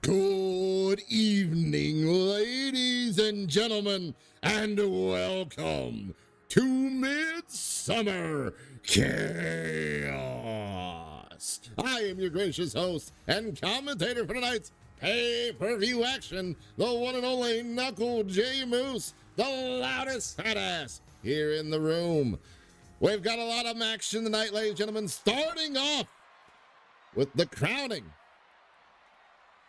Good evening, ladies and gentlemen, and welcome to MidSummer Chaos. I am your gracious host and commentator for tonight's pay-per-view action, the one and only Knuckle J Moose, the loudest fat ass here in the room. We've got a lot of action tonight, ladies and gentlemen, starting off with the crowning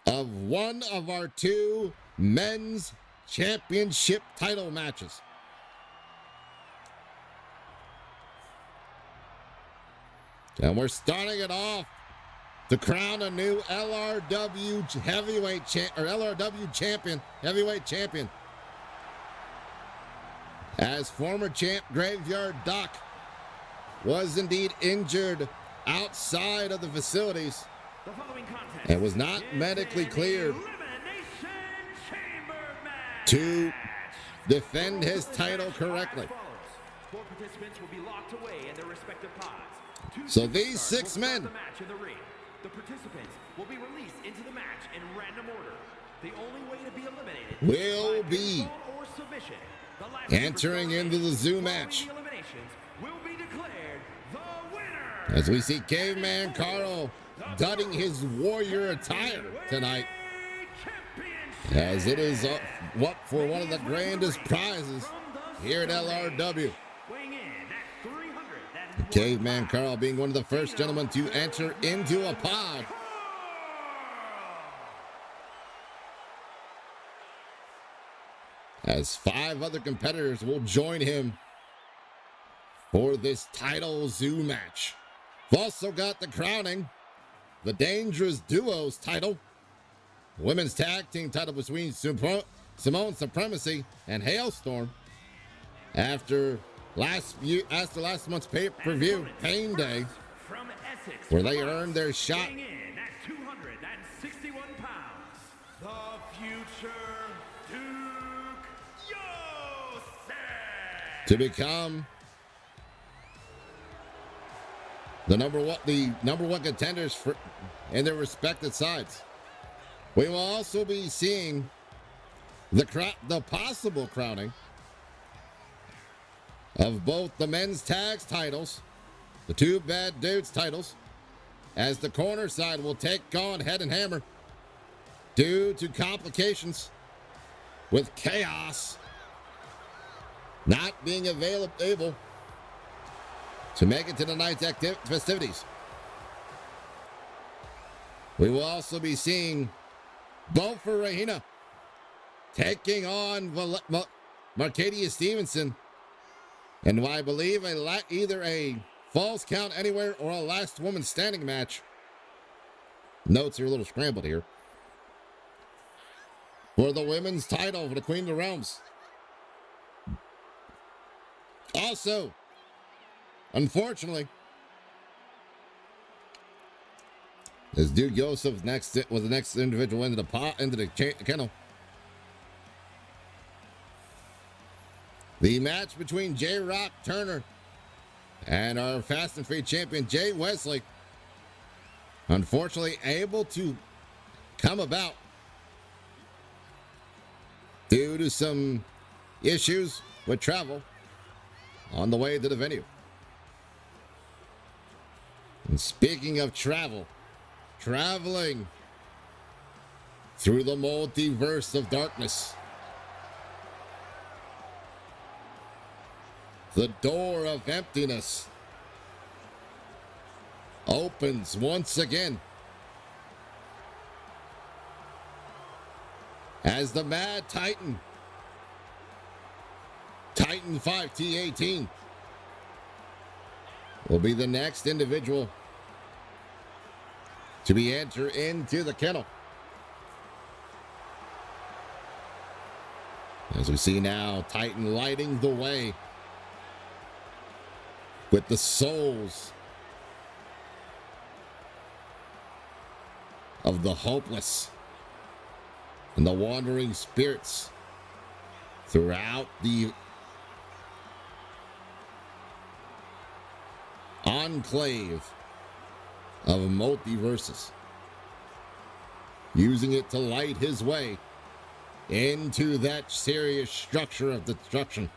of one of our two men's championship title matches. And we're starting it off to crown a new LRW heavyweight champion. As former champ Graveyard Doc was indeed injured outside of the facilities and was not medically cleared to defend his title correctly. So these 6 men the participants will be released into the match in random order. The only way to be eliminated will be entering into the zoo match. As we see Caveman Carl dudding his warrior attire tonight, as it is up for one of the grandest prizes here at LRW. Caveman Carl being one of the first gentlemen to enter into a pod. As 5 other competitors will join him for this title zoo match. We've also got the crowning, the Dangerous Duos title, women's tag team title between Simone Supremacy and Hailstorm after last month's pay-per-view Pain Day, where they earned their shot to become the number one contenders in their respective sides. We will also be seeing the possible crowning of both the men's tags titles, the 2 Bad Dudes titles, as the corner side will take on Head and Hammer due to complications with Chaos not being able to make it to tonight's festivities. We will also be seeing Bofa Rahina taking on Marcadia Stevenson, and I believe either a falls count anywhere or a last woman standing match. Notes are a little scrambled here. For the women's title for the Queen of the Realms. Also, unfortunately, as Duke Yosef was the next individual into the kennel. The match between J-Rock Turner and our Fast and Free champion Jay Wesley, unfortunately able to come about due to some issues with travel on the way to the venue. And speaking of traveling through the multiverse of darkness, the door of emptiness opens once again as the Mad Titan 5T18 will be the next individual to be entered into the kennel. As we see now, Titan lighting the way with the souls of the hopeless and the wandering spirits throughout the enclave of multiverses. using it to light his way into that serious structure of destruction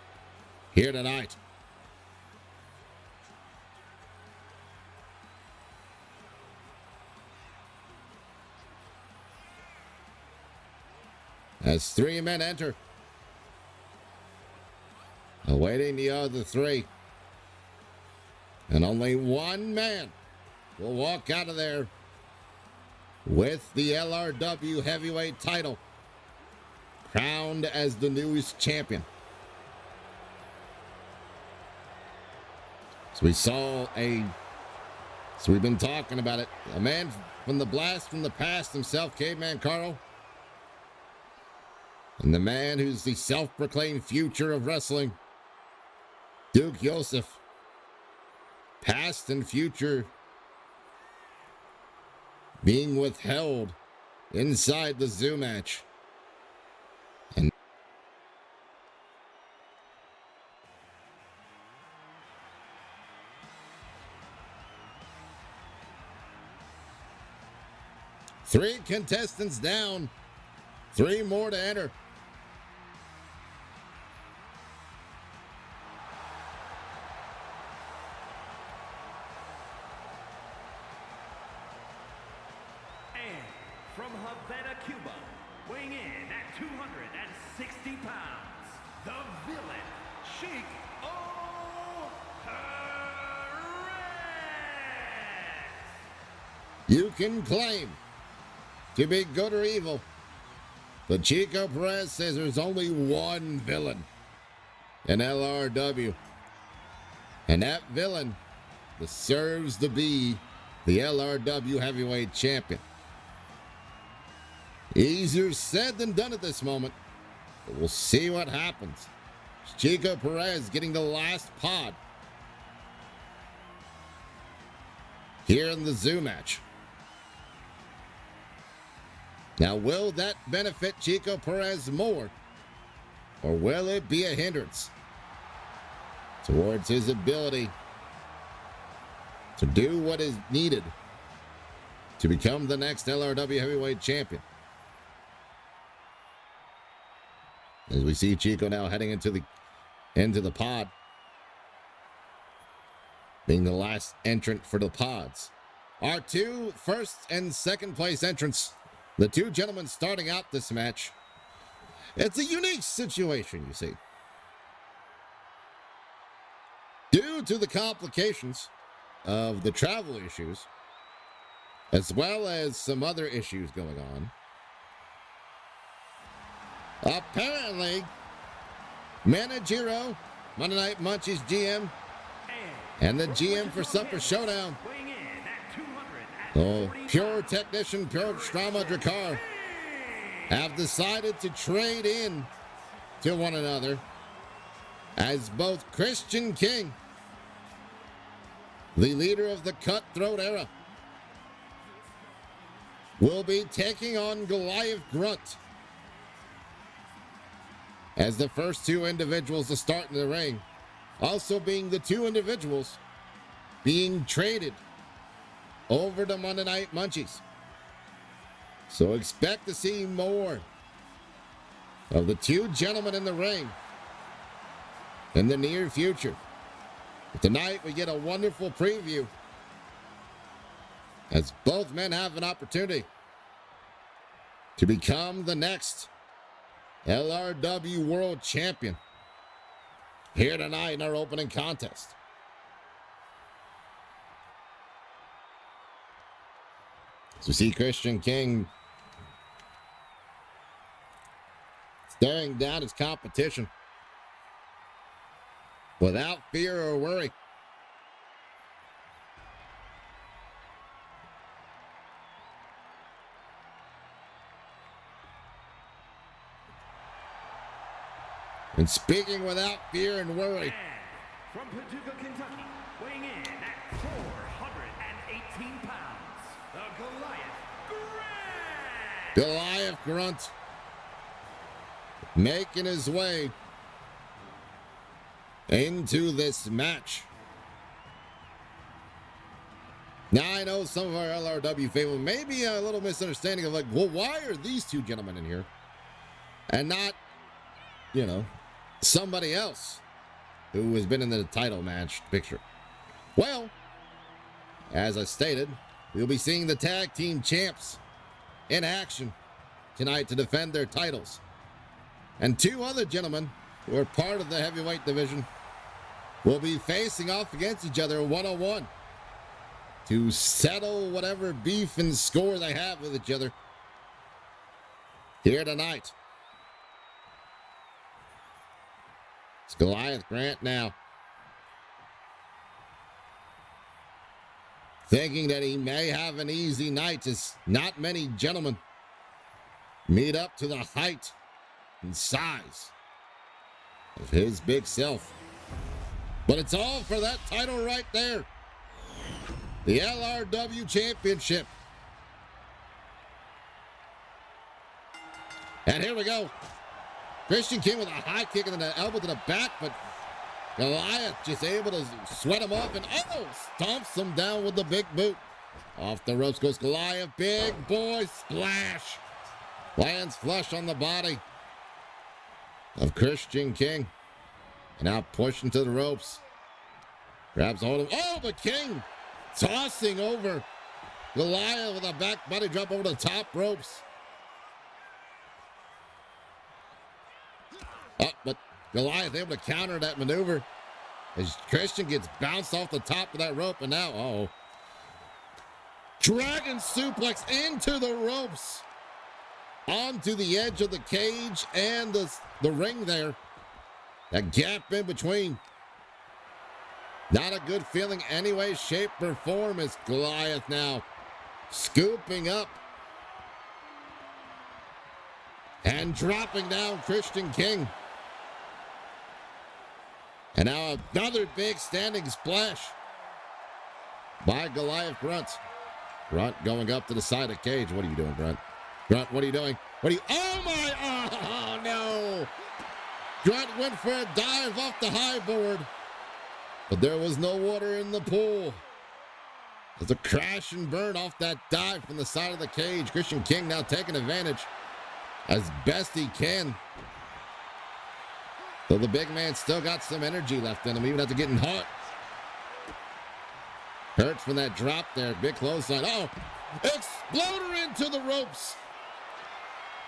here tonight. As 3 men enter, awaiting the other 3. And only 1 man will walk out of there with the LRW heavyweight title, crowned as the newest champion. So we've been talking about it. A man from the blast from the past himself, Caveman Carl. And the man who's the self-proclaimed future of wrestling, Duke Yosef. Past and future being withheld inside the zoo match. And three contestants down, 3 more to enter. From Havana, Cuba, weighing in at 260 pounds, the villain, Sheik O'Rex. You can claim to be good or evil, but Chico Perez says there's only one villain in LRW. And that villain deserves to be the LRW heavyweight champion. Easier said than done at this moment, but we'll see what happens. Chico Perez getting the last pod here in the zoo match. Now, will that benefit Chico Perez more, or will it be a hindrance towards his ability to do what is needed to become the next LRW heavyweight champion? As we see Chico now heading into the pod, being the last entrant for the pods. Our 2 first and second place entrants, the 2 gentlemen starting out this match. It's a unique situation, you see. Due to the complications of the travel issues, as well as some other issues going on, apparently, Manajiro, Monday Night Munchies GM, and the GM for Supper Showdown, Pure Technician, Pure Strama Drakkar, have decided to trade in to one another, as both Christian King, the leader of the Cutthroat era, will be taking on Goliath Grunt as the first 2 individuals to start in the ring, also being the 2 individuals being traded over to Monday Night Munchies. So expect to see more of the 2 gentlemen in the ring in the near future. But tonight we get a wonderful preview as both men have an opportunity to become the next LRW World Champion here tonight in our opening contest. So we see Christian King staring down his competition without fear or worry. And speaking without fear and worry, from Paducah, Kentucky, weighing in at 418 pounds, the Goliath Grunt making his way into this match. Now, I know some of our LRW fans may be a little misunderstanding of like, well, why are these two gentlemen in here? And not, you know, somebody else who has been in the title match picture. Well, as I stated, we'll be seeing the tag team champs in action tonight to defend their titles. And two other gentlemen who are part of the heavyweight division will be facing off against each other one-on-one to settle whatever beef and score they have with each other here tonight. It's Goliath Grant now, thinking that he may have an easy night, as not many gentlemen meet up to the height and size of his big self. But it's all for that title right there. The LRW Championship. And here we go. Christian King with a high kick and an elbow to the back, but Goliath just able to sweat him off and stomps him down with the big boot. Off the ropes goes Goliath. Big boy splash. Lands flush on the body of Christian King. And now pushing to the ropes. Grabs a hold of him. Oh, but King tossing over Goliath with a back body drop over the top ropes. Oh, but Goliath able to counter that maneuver as Christian gets bounced off the top of that rope. And now, dragon suplex into the ropes. Onto the edge of the cage and the ring there. That gap in between. Not a good feeling any way, shape, or form as Goliath now scooping up and dropping down Christian King. And now another big standing splash by Goliath Grunt. Grunt going up to the side of the cage. What are you doing, Grunt? Grunt, what are you doing? Oh no! Grunt went for a dive off the high board, but there was no water in the pool. There's a crash and burn off that dive from the side of the cage. Christian King now taking advantage as best he can. So the big man still got some energy left in him, even after getting hurt. Hurts from that drop there. Big clothesline. Exploder into the ropes.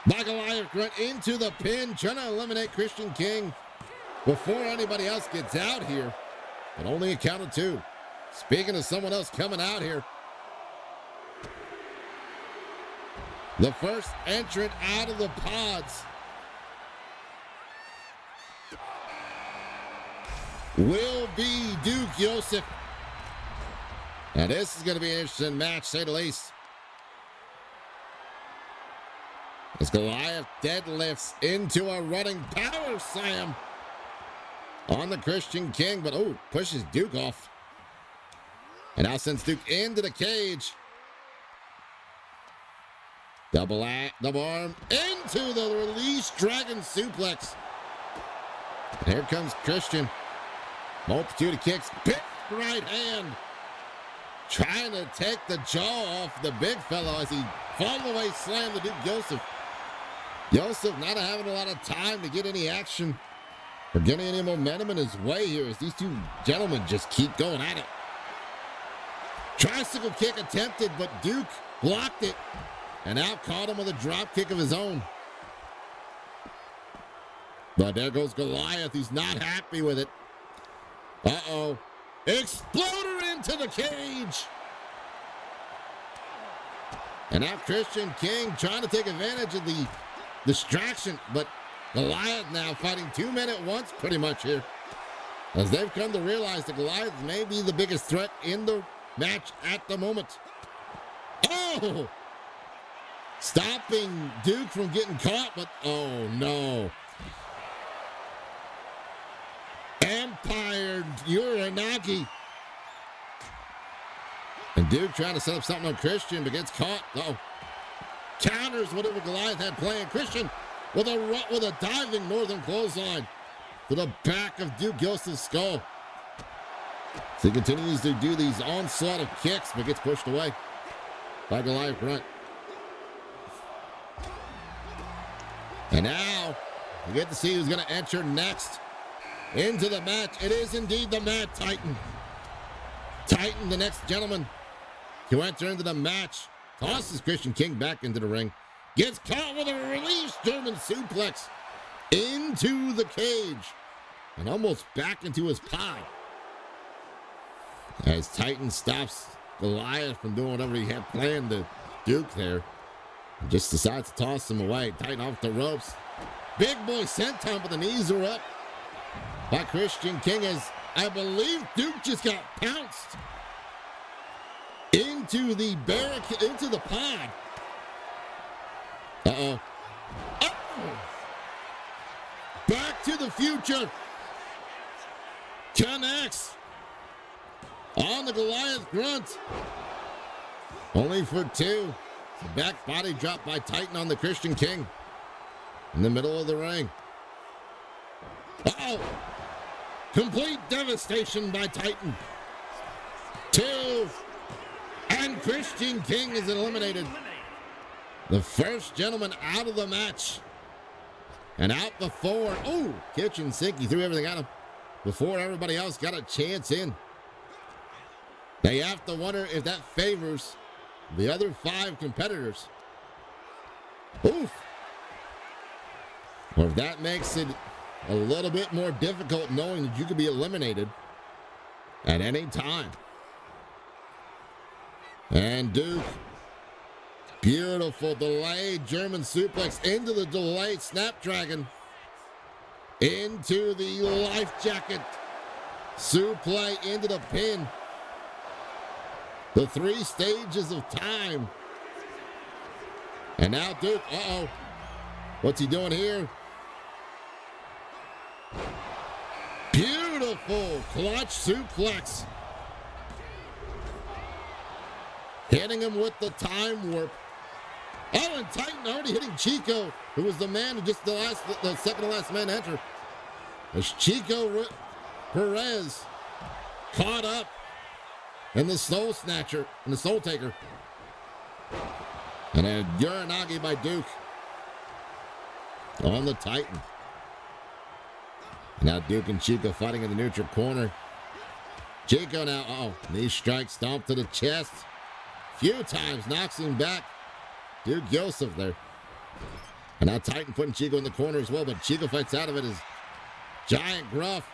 By Goliath Grunt into the pin, trying to eliminate Christian King before anybody else gets out here. But only a count of two. Speaking of someone else coming out here, the first entrant out of the pods will be Duke Joseph. Now this is going to be an interesting match, say the least. As Goliath deadlifts into a running power slam on the Christian King, but pushes Duke off. And now sends Duke into the cage. Double arm into the release dragon suplex. And here comes Christian. Multitude of kicks, big right hand. Trying to take the jaw off the big fellow as he fall away slammed the Duke Joseph. Joseph not having a lot of time to get any action or getting any momentum in his way here as these two gentlemen just keep going at it. Tricycle kick attempted, but Duke blocked it and now caught him with a drop kick of his own. But there goes Goliath. He's not happy with it. Exploder into the cage. And now Christian King trying to take advantage of the distraction, but Goliath now fighting two men at once pretty much here, as they've come to realize that Goliath may be the biggest threat in the match at the moment. Stopping Duke from getting caught, but no. Empire Uranagi. And Duke trying to set up something on Christian, but gets caught. Counters whatever Goliath had planned. Christian with a diving northern clothesline to the back of Duke Joseph's skull. So he continues to do these onslaught of kicks, but gets pushed away by Goliath Grunt. And now, we get to see who's going to enter next into the match. It is indeed the Mad Titan. Titan, the next gentleman to enter into the match. Tosses Christian King back into the ring. Gets caught with a release German suplex into the cage. And almost back into his pod. As Titan stops Goliath from doing whatever he had planned to Duke there. And just decides to toss him away. Titan off the ropes. Big boy senton, but the knees are up by Christian King as I believe Duke just got pounced into the barricade, into the pod. Uh-oh. Oh. Back to the future. Connects on the Goliath Grunt. Only for two. The back body drop by Titan on the Christian King. In the middle of the ring. Uh-oh. Complete devastation by Titan. Two. And Christian King is eliminated. The first gentleman out of the match. And out before. Oh, kitchen sink. He threw everything at him. Before everybody else got a chance in. They have to wonder if that favors the other 5 competitors. Oof. Or if that makes it a little bit more difficult knowing that you could be eliminated at any time. And Duke, beautiful delayed German suplex into the delayed Snapdragon. Into the life jacket. Suplex into the pin. The 3 stages of time. And now Duke, uh-oh. What's he doing here? Beautiful clutch suplex. Hitting him with the time warp. Oh, and Titan already hitting Chico, who was the man who just the second to last man to enter. As Chico Perez caught up in the Soul Snatcher and the Soul Taker. And a Uranagi by Duke on the Titan. Now Duke and Chico fighting in the neutral corner. Chico now, knee strike, stomp to the chest. Few times knocks him back. Duke Joseph there. And now Titan putting Chico in the corner as well, but Chico fights out of it as Giant Gruff.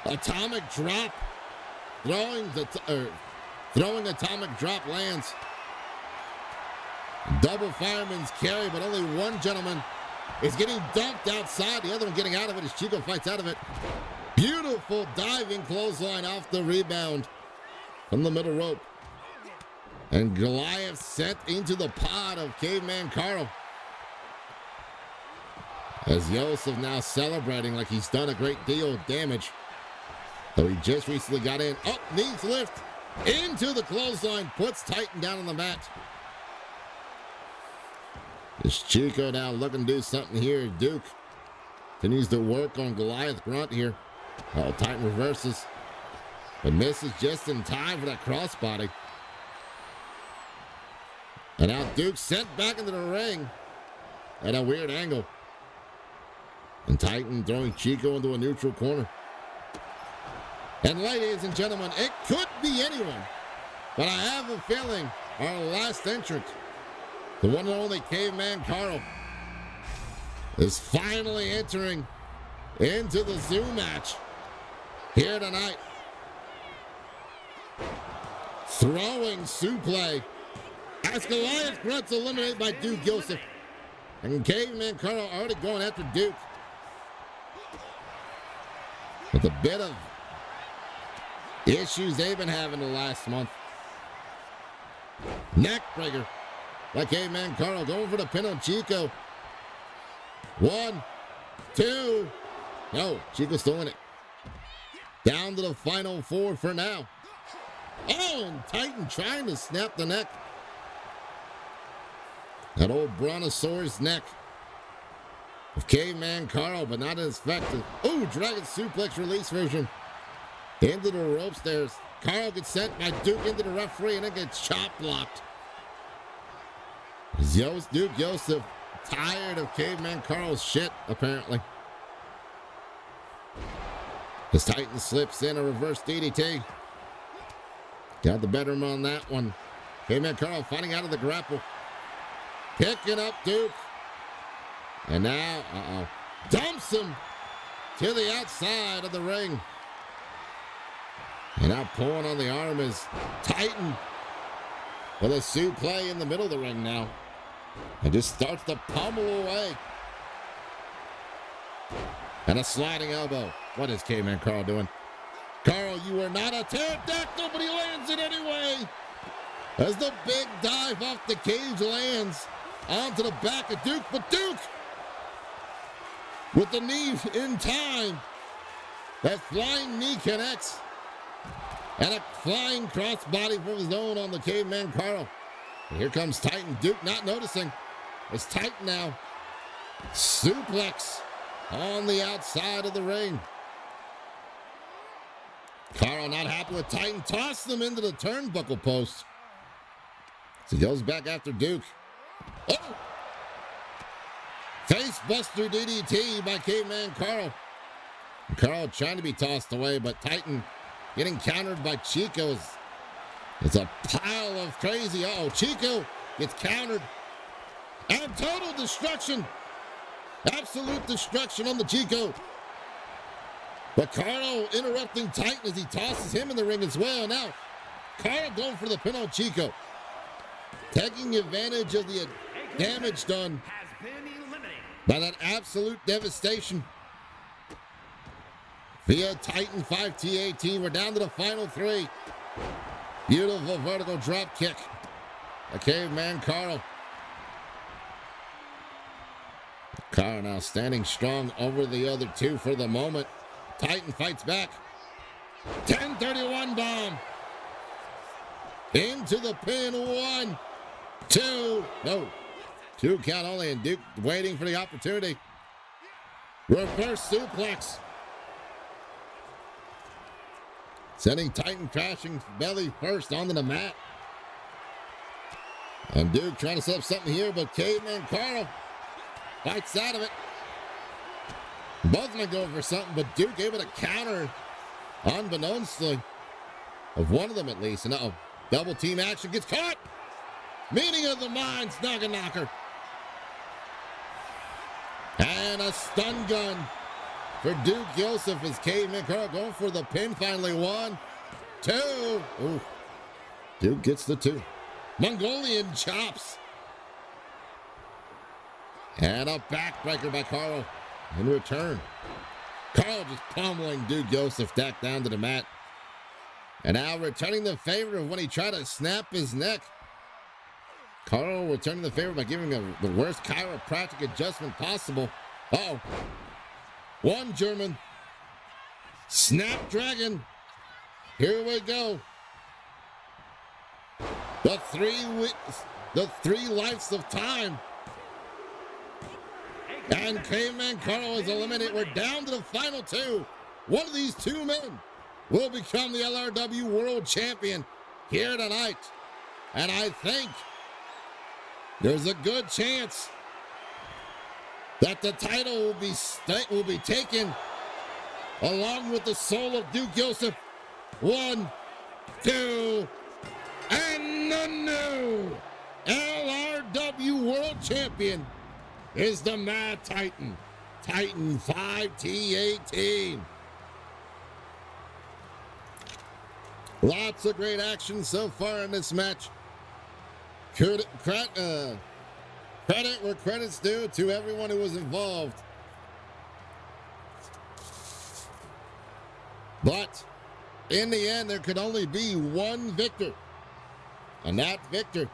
Atomic drop. Throwing atomic drop lands. Double fireman's carry, but only one gentleman is getting dumped outside. The other one getting out of it as Chico fights out of it. Beautiful diving clothesline off the rebound from the middle rope. And Goliath sent into the pod of Caveman Carl. As Joseph now celebrating like he's done a great deal of damage. Though he just recently got in. Oh, knees lift into the clothesline. Puts Titan down on the mat. Is Chico now looking to do something here? Duke continues to work on Goliath Grunt here. Oh, Titan reverses. But misses just in time for that crossbody. And now Duke sent back into the ring at a weird angle. And Titan throwing Chico into a neutral corner. And ladies and gentlemen, it could be anyone. But I have a feeling our last entrant, the one and only Caveman Carl, is finally entering into the Zoom match here tonight. Throwing suplex. As Goliath Grunt's eliminated by Duke Joseph. And Caveman Carl already going after Duke. With a bit of issues they've been having the last month. Neck breaker by Caveman Carl going for the pin on Chico. 1, 2. No, Chico's still in it. Down to the final 4 for now. Oh, and Titan trying to snap the neck. That old Brontosaurus neck of Caveman Carl, but not as effective. Oh, Dragon Suplex release version Into the ropes there. Carl gets sent by Duke into the referee and then gets chop blocked. Duke Joseph tired of Caveman Carl's shit, apparently. As Titan slips in a reverse DDT. Got the better on that one. Caveman Carl fighting out of the grapple. Picking up Duke. And now, dumps him to the outside of the ring. And now pulling on the arm is Titan with a suplex in the middle of the ring now. And just starts to pummel away. And a sliding elbow. What is Caveman Carl doing? Carl, you are not a pterodactyl, but he lands it anyway. As the big dive off the cage lands onto the back of Duke. But Duke, with the knee in time, that flying knee connects. And a flying crossbody from his own on the Caveman Carl. And here comes Titan. Duke not noticing. It's Titan now. Suplex on the outside of the ring. Carl not happy with Titan. Tossed them into the turnbuckle post. So he goes back after Duke. Oh! Face buster DDT by Caveman Carl. Carl trying to be tossed away, but Titan getting countered by Chico. It's a pile of crazy. Uh-oh, Chico gets countered. And total destruction. Absolute destruction on the Chico. But Carl interrupting Titan as he tosses him in the ring as well. Now, Carl going for the pin on Chico. Taking advantage of the damage done by that absolute devastation. Via Titan 5 TAT, we're down to the final three. Beautiful vertical drop kick. A Caveman Carl. Carl now standing strong over the other two for the moment. Titan fights back. 1031 bomb. Into the pin. 1, 2. No. 2 count only, and Duke waiting for the opportunity. Reverse suplex. Sending Titan crashing belly first onto the mat. And Duke trying to set up something here, but Caveman Carl fights out of it. Both men going for something, but Duke able to counter unbeknownstly of one of them at least. And double team action gets caught. Meeting of the minds, knocker. And a stun gun for Duke Joseph as Caveman Carl going for the pin finally. 1, 2. Ooh. Duke gets the 2. Mongolian chops. And a backbreaker by Carl in return. Carl just pummeling Duke Joseph back down to the mat. And now returning the favor of when he tried to snap his neck. Carl returning the favor by giving him the worst chiropractic adjustment possible. Uh-oh. One German. Snapdragon. Here we go. The three lives of time. And Caveman Carl is eliminated. We're down to the final 2. One of these 2 men will become the LRW World Champion here tonight. And I think there's a good chance that the title will be taken along with the soul of Duke Joseph. 1, 2, and the new LRW World Champion is the Mad Titan, Titan 5T18. Lots of great action so far in this match. Credit where credit's due to everyone who was involved. But in the end, there could only be one victor. And that victor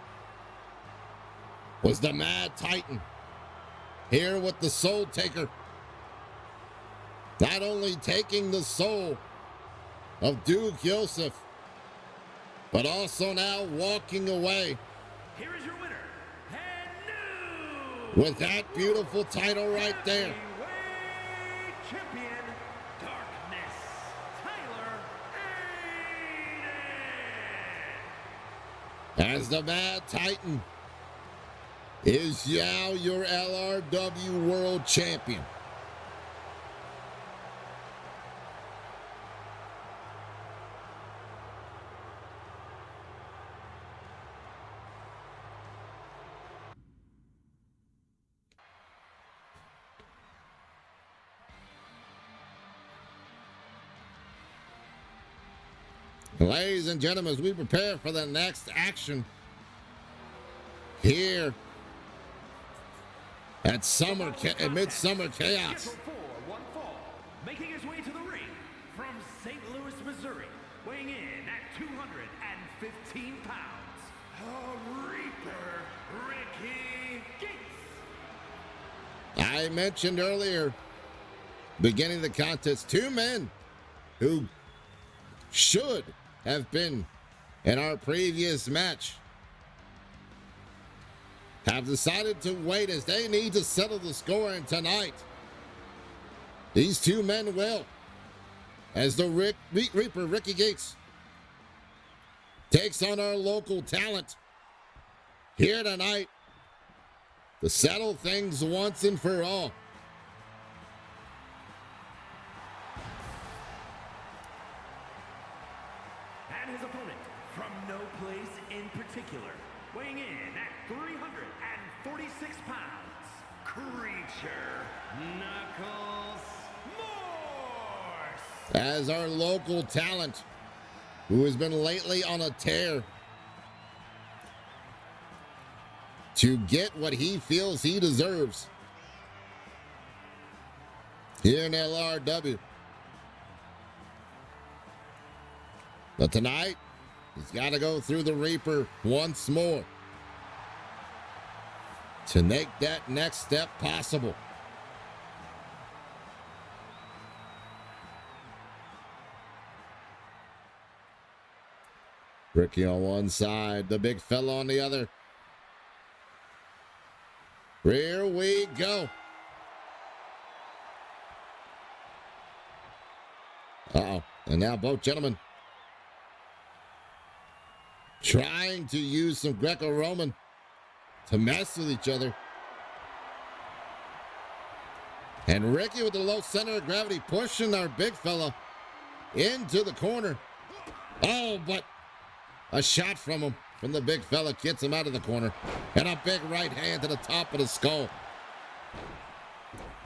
was the Mad Titan. Here with the Soul Taker. Not only taking the soul of Duke Joseph, but also now walking away. Here is your winner, and new with that beautiful title right there. champion, Darkness, Tyler as the Mad Titan is now your LRW World Champion. Ladies and gentlemen, as we prepare for the next action here at MidSummer Chaos. One fall, making his way to the ring from St. Louis, Missouri, weighing in at 215 pounds, the Reaper, Ricky Gates. I mentioned earlier, beginning of the contest, two men who should have been in our previous match have decided to wait as they need to settle the score, and tonight these two men will, as the Reaper Ricky Gates takes on our local talent here tonight to settle things once and for all. And his opponent, from no place in particular, weighing in at 346 pounds, Creature Knuckles Morse. As our local talent, who has been lately on a tear to get what he feels he deserves here in LRW. But tonight, he's got to go through the Reaper once more to make that next step possible. Ricky on one side, the big fella on the other. Here we go. Uh-oh. And now both gentlemen trying to use some Greco-Roman to mess with each other. And Ricky with the low center of gravity pushing our big fella into the corner. Oh, but a shot from him, from the big fella, gets him out of the corner. And a big right hand to the top of the skull.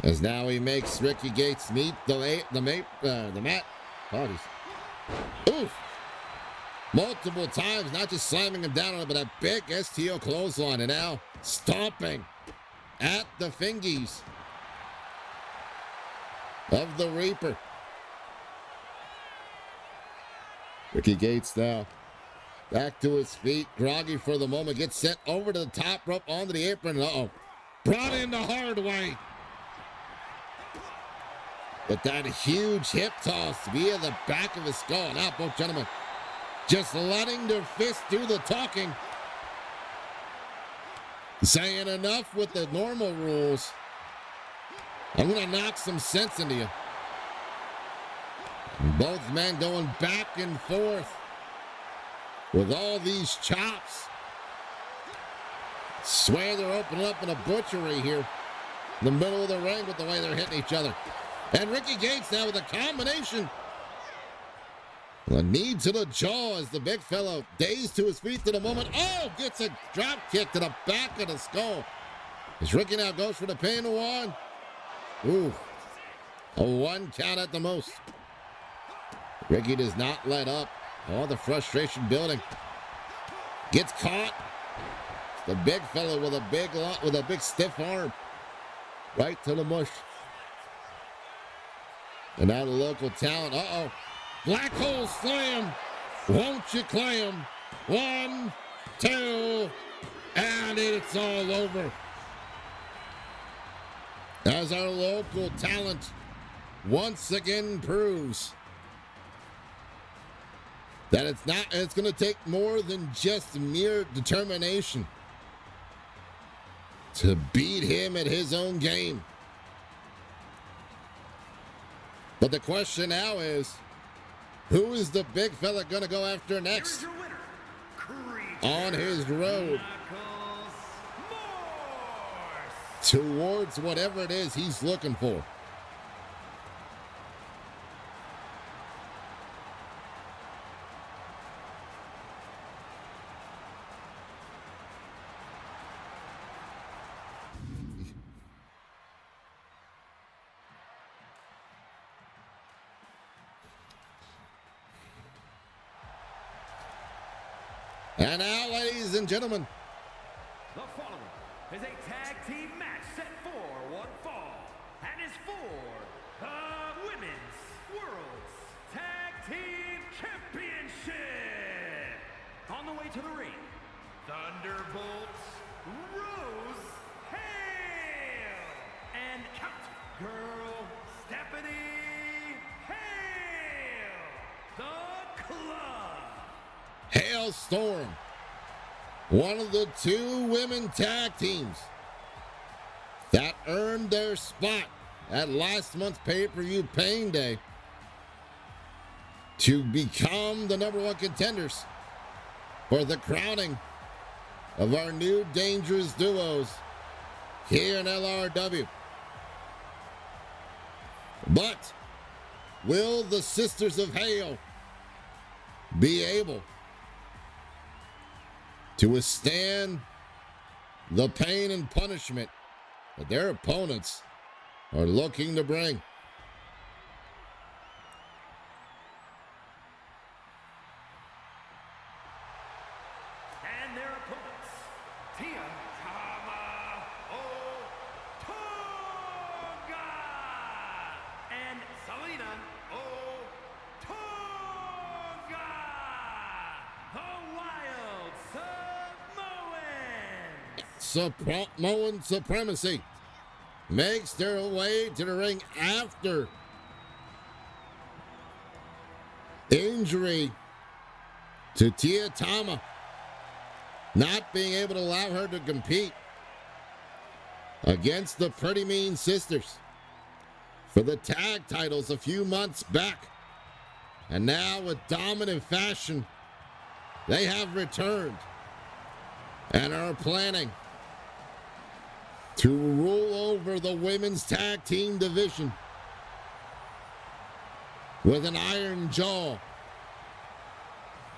As now he makes Ricky Gates meet the mat. Apologies. Oof. Multiple times, not just slamming him down on it, but a big STO clothesline. And now stomping at the fingies of the Reaper. Ricky Gates now back to his feet, groggy for the moment, gets sent over to the top rope onto the apron. Uh-oh. Brought in the hard way. With that huge hip toss via the back of his skull. Now both gentlemen just letting their fists do the talking. Saying enough with the normal rules. I'm going to knock some sense into you. And both men going back and forth with all these chops. Swear they're opening up in a butchery here in the middle of the ring with the way they're hitting each other. And Ricky Gates now with a combination. A knee to the jaw as the big fellow dazed to his feet to the moment. Oh, gets a drop kick to the back of the skull. As Ricky now goes for the pin. One. Ooh. A one count at the most. Ricky does not let up. All the frustration building. Gets caught. The big fella with a big stiff arm. Right to the mush. And now the local talent. Uh-oh. Black hole slam. Won't you clam? 1, 2, and it's all over. As our local talent once again proves that it's going to take more than just mere determination to beat him at his own game. But the question now is, who is the big fella going to go after next? Here's your winner, Creature on his road towards whatever it is he's looking for. And now, ladies and gentlemen, the following is a tag team match set for one fall and is for the Women's World's Tag Team Championship. On the way to the ring, Thunderbolts Rose Hale and Count Girl Stephanie Hale, the Club. Hailstorm, one of the two women tag teams that earned their spot at last month's pay-per-view Pain Day to become the #1 contenders for the crowning of our new dangerous duos here in LRW. But will the Sisters of Hale be able to withstand the pain and punishment that their opponents are looking to bring? And their opponents, Tia Tama Otoga and Selena Otoga, the Wild Samoans. Samoan Supremacy makes their way to the ring after injury to Tia Tama not being able to allow her to compete against the Pretty Mean Sisters for the tag titles a few months back. And now with dominant fashion, they have returned and are planning to rule over the women's tag team division with an iron jaw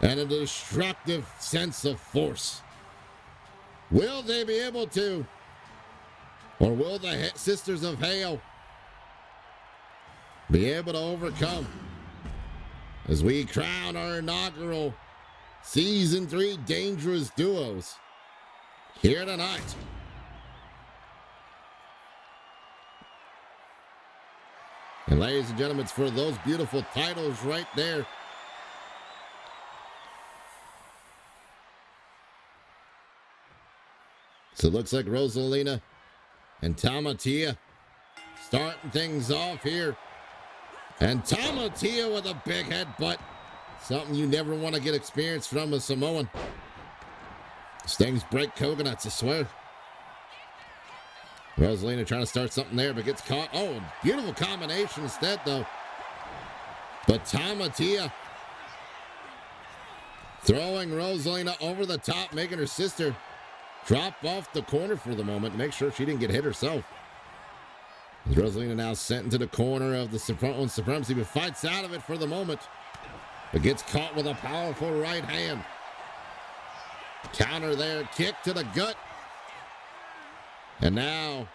and a destructive sense of force. Will they be able to, or will the Sisters of Hale be able to overcome as we crown our inaugural Season 3 Dangerous Duos here tonight? And ladies and gentlemen, it's for those beautiful titles right there. So it looks like Rosalina and Tamatia starting things off here. And Tamatia with a big headbutt. Something you never want to get experience from a Samoan. These things break coconuts, I swear. Rosalina trying to start something there, but gets caught. Oh, beautiful combination instead, though. But Tamatia throwing Rosalina over the top, making her sister drop off the corner for the moment to make sure she didn't get hit herself. As Rosalina now sent into the corner of the Samoan Supremacy, but fights out of it for the moment, but gets caught with a powerful right hand. Counter there, kick to the gut. And now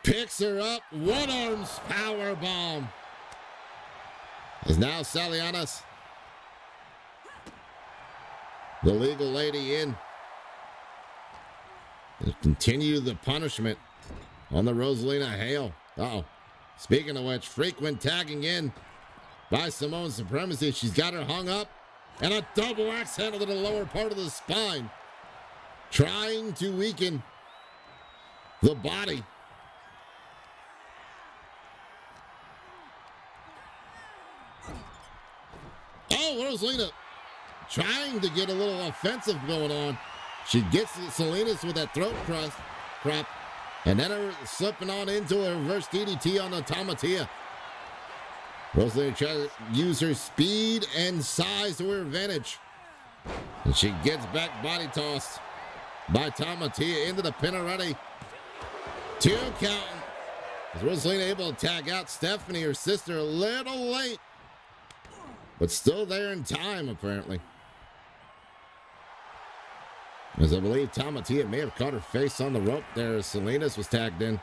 picks her up, one arms power bomb. As now Salianas, the legal lady, in. To continue the punishment on the Rosalina Hale. Uh-oh. Speaking of which, frequent tagging in by Samoan Supremacy. She's got her hung up. And a double axe handle to the lower part of the spine. Trying to weaken the body. Oh, Rosalina trying to get a little offensive going on. She gets Salinas with that throat crop, and then her slipping on into a reverse DDT on the Tamatia. Rosalina tries to use her speed and size to her advantage And she gets back body tossed by Tamatia into the pin already. 2 count. Is Rosalina able to tag out Stephanie, her sister, a little late, but still there in time, apparently. As I believe Tamatia may have caught her face on the rope there as Salinas was tagged in.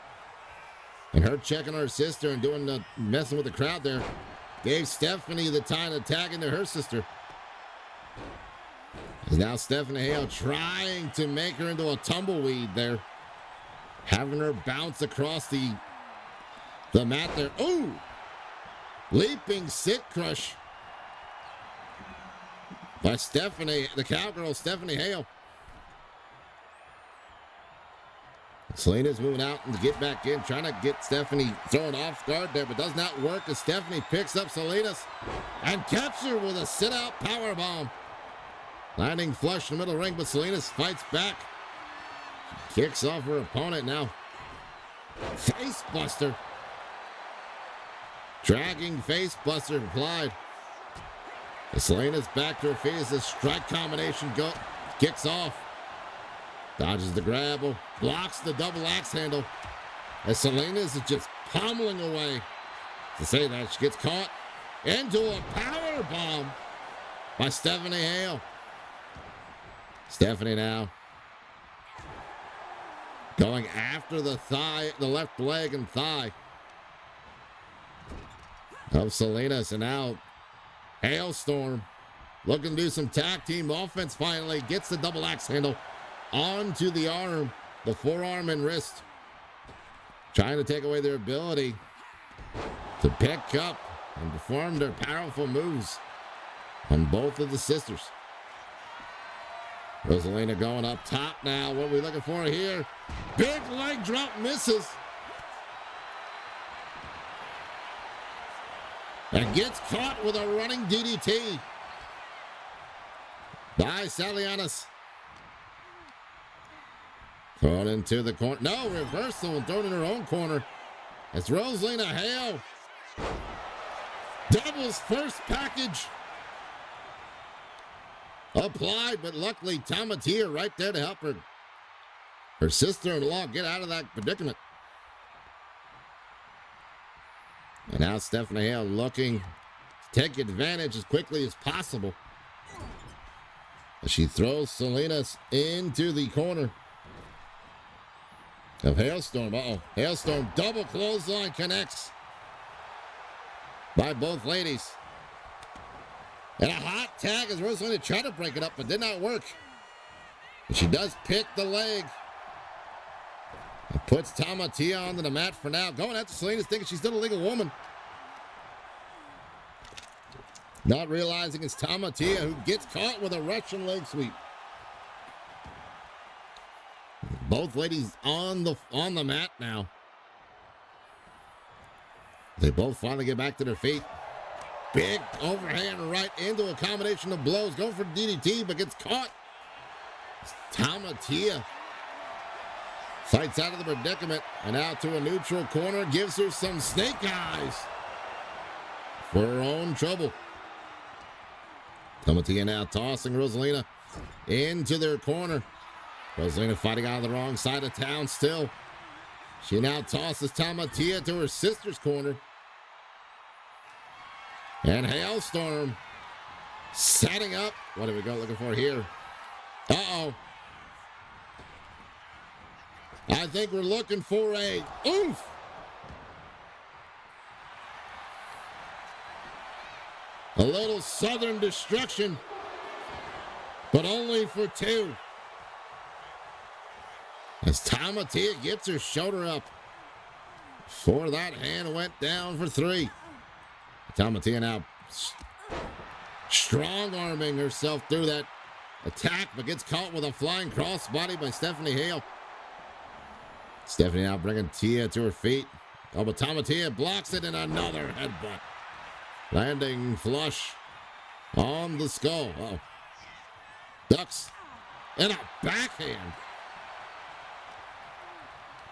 And her checking her sister and doing the messing with the crowd there gave Stephanie the time to tag into her sister. As now Stephanie Hale trying to make her into a tumbleweed there. Having her bounce across the mat there. Ooh! Leaping sit crush by Stephanie, the cowgirl, Stephanie Hale. Selena's moving out and to get back in, trying to get Stephanie thrown off guard there, but does not work as Stephanie picks up Salinas and catches her with a sit-out powerbomb. Landing flush in the middle ring, but Salinas fights back. Kicks off her opponent now. Face buster. Dragging face buster applied. Selena's back to her feet as the strike combination kicks off. Dodges the grab, blocks the double axe handle. As Selena's is just pummeling away. To say that, she gets caught into a power bomb by Stephanie Hale. Stephanie now going after the thigh, the left leg and thigh of Salinas. And now Hailstorm looking to do some tag team offense finally. Gets the double axe handle onto the arm, the forearm and wrist. Trying to take away their ability to pick up and perform their powerful moves on both of the sisters. Rosalina going up top now. What are we looking for here? Big leg drop misses. And gets caught with a running DDT by Salianas. Thrown into the corner. No, reversal and thrown in her own corner. It's Rosalina Hale. Devil's first package applied, but luckily Tamatia right there to help her sister-in-law get out of that predicament. And now Stephanie Hale looking to take advantage as quickly as possible. As she throws Salinas into the corner of Hailstorm. Hailstorm double clothesline connects by both ladies. And a hot tag as Rosalina tried to break it up, but did not work. And she does pick the leg. And puts Tamatia onto the mat for now. Going after Salinas, thinking she's still a legal woman. Not realizing it's Tamatia who gets caught with a Russian leg sweep. Both ladies on the mat now. They both finally get back to their feet. Big overhand right into a combination of blows. Going for DDT, but gets caught. Tamatia fights out of the predicament and out to a neutral corner. Gives her some snake eyes for her own trouble. Tamatia now tossing Rosalina into their corner. Rosalina fighting out of the wrong side of town still. She now tosses Tamatia to her sister's corner. And Hailstorm setting up. What do we go looking for here? Uh-oh. I think we're looking for a oof. A little Southern destruction, but only for 2. As Tamatia gets her shoulder up. For that hand went down for 3. Tamatia now strong-arming herself through that attack, but gets caught with a flying crossbody by Stephanie Hale. Stephanie now bringing Tia to her feet. Oh, but Tamatia blocks it in another headbutt. Landing flush on the skull. Uh-oh. Ducks and a backhand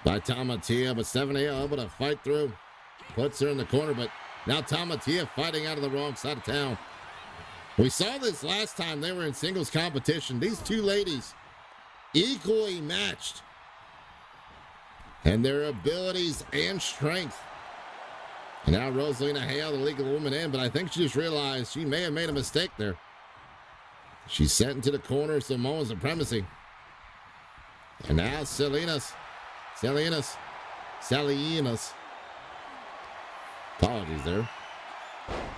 by Tamatia, but Stephanie Hale able to fight through. Puts her in the corner, but now Tamatia fighting out of the wrong side of town. We saw this last time they were in singles competition. These two ladies equally matched in their abilities and strength. And now Rosalina Hale, the League of Women, in, but I think she just realized she may have made a mistake there. She's sent into the corner of Samoan supremacy. And now Salinas. Apologies there.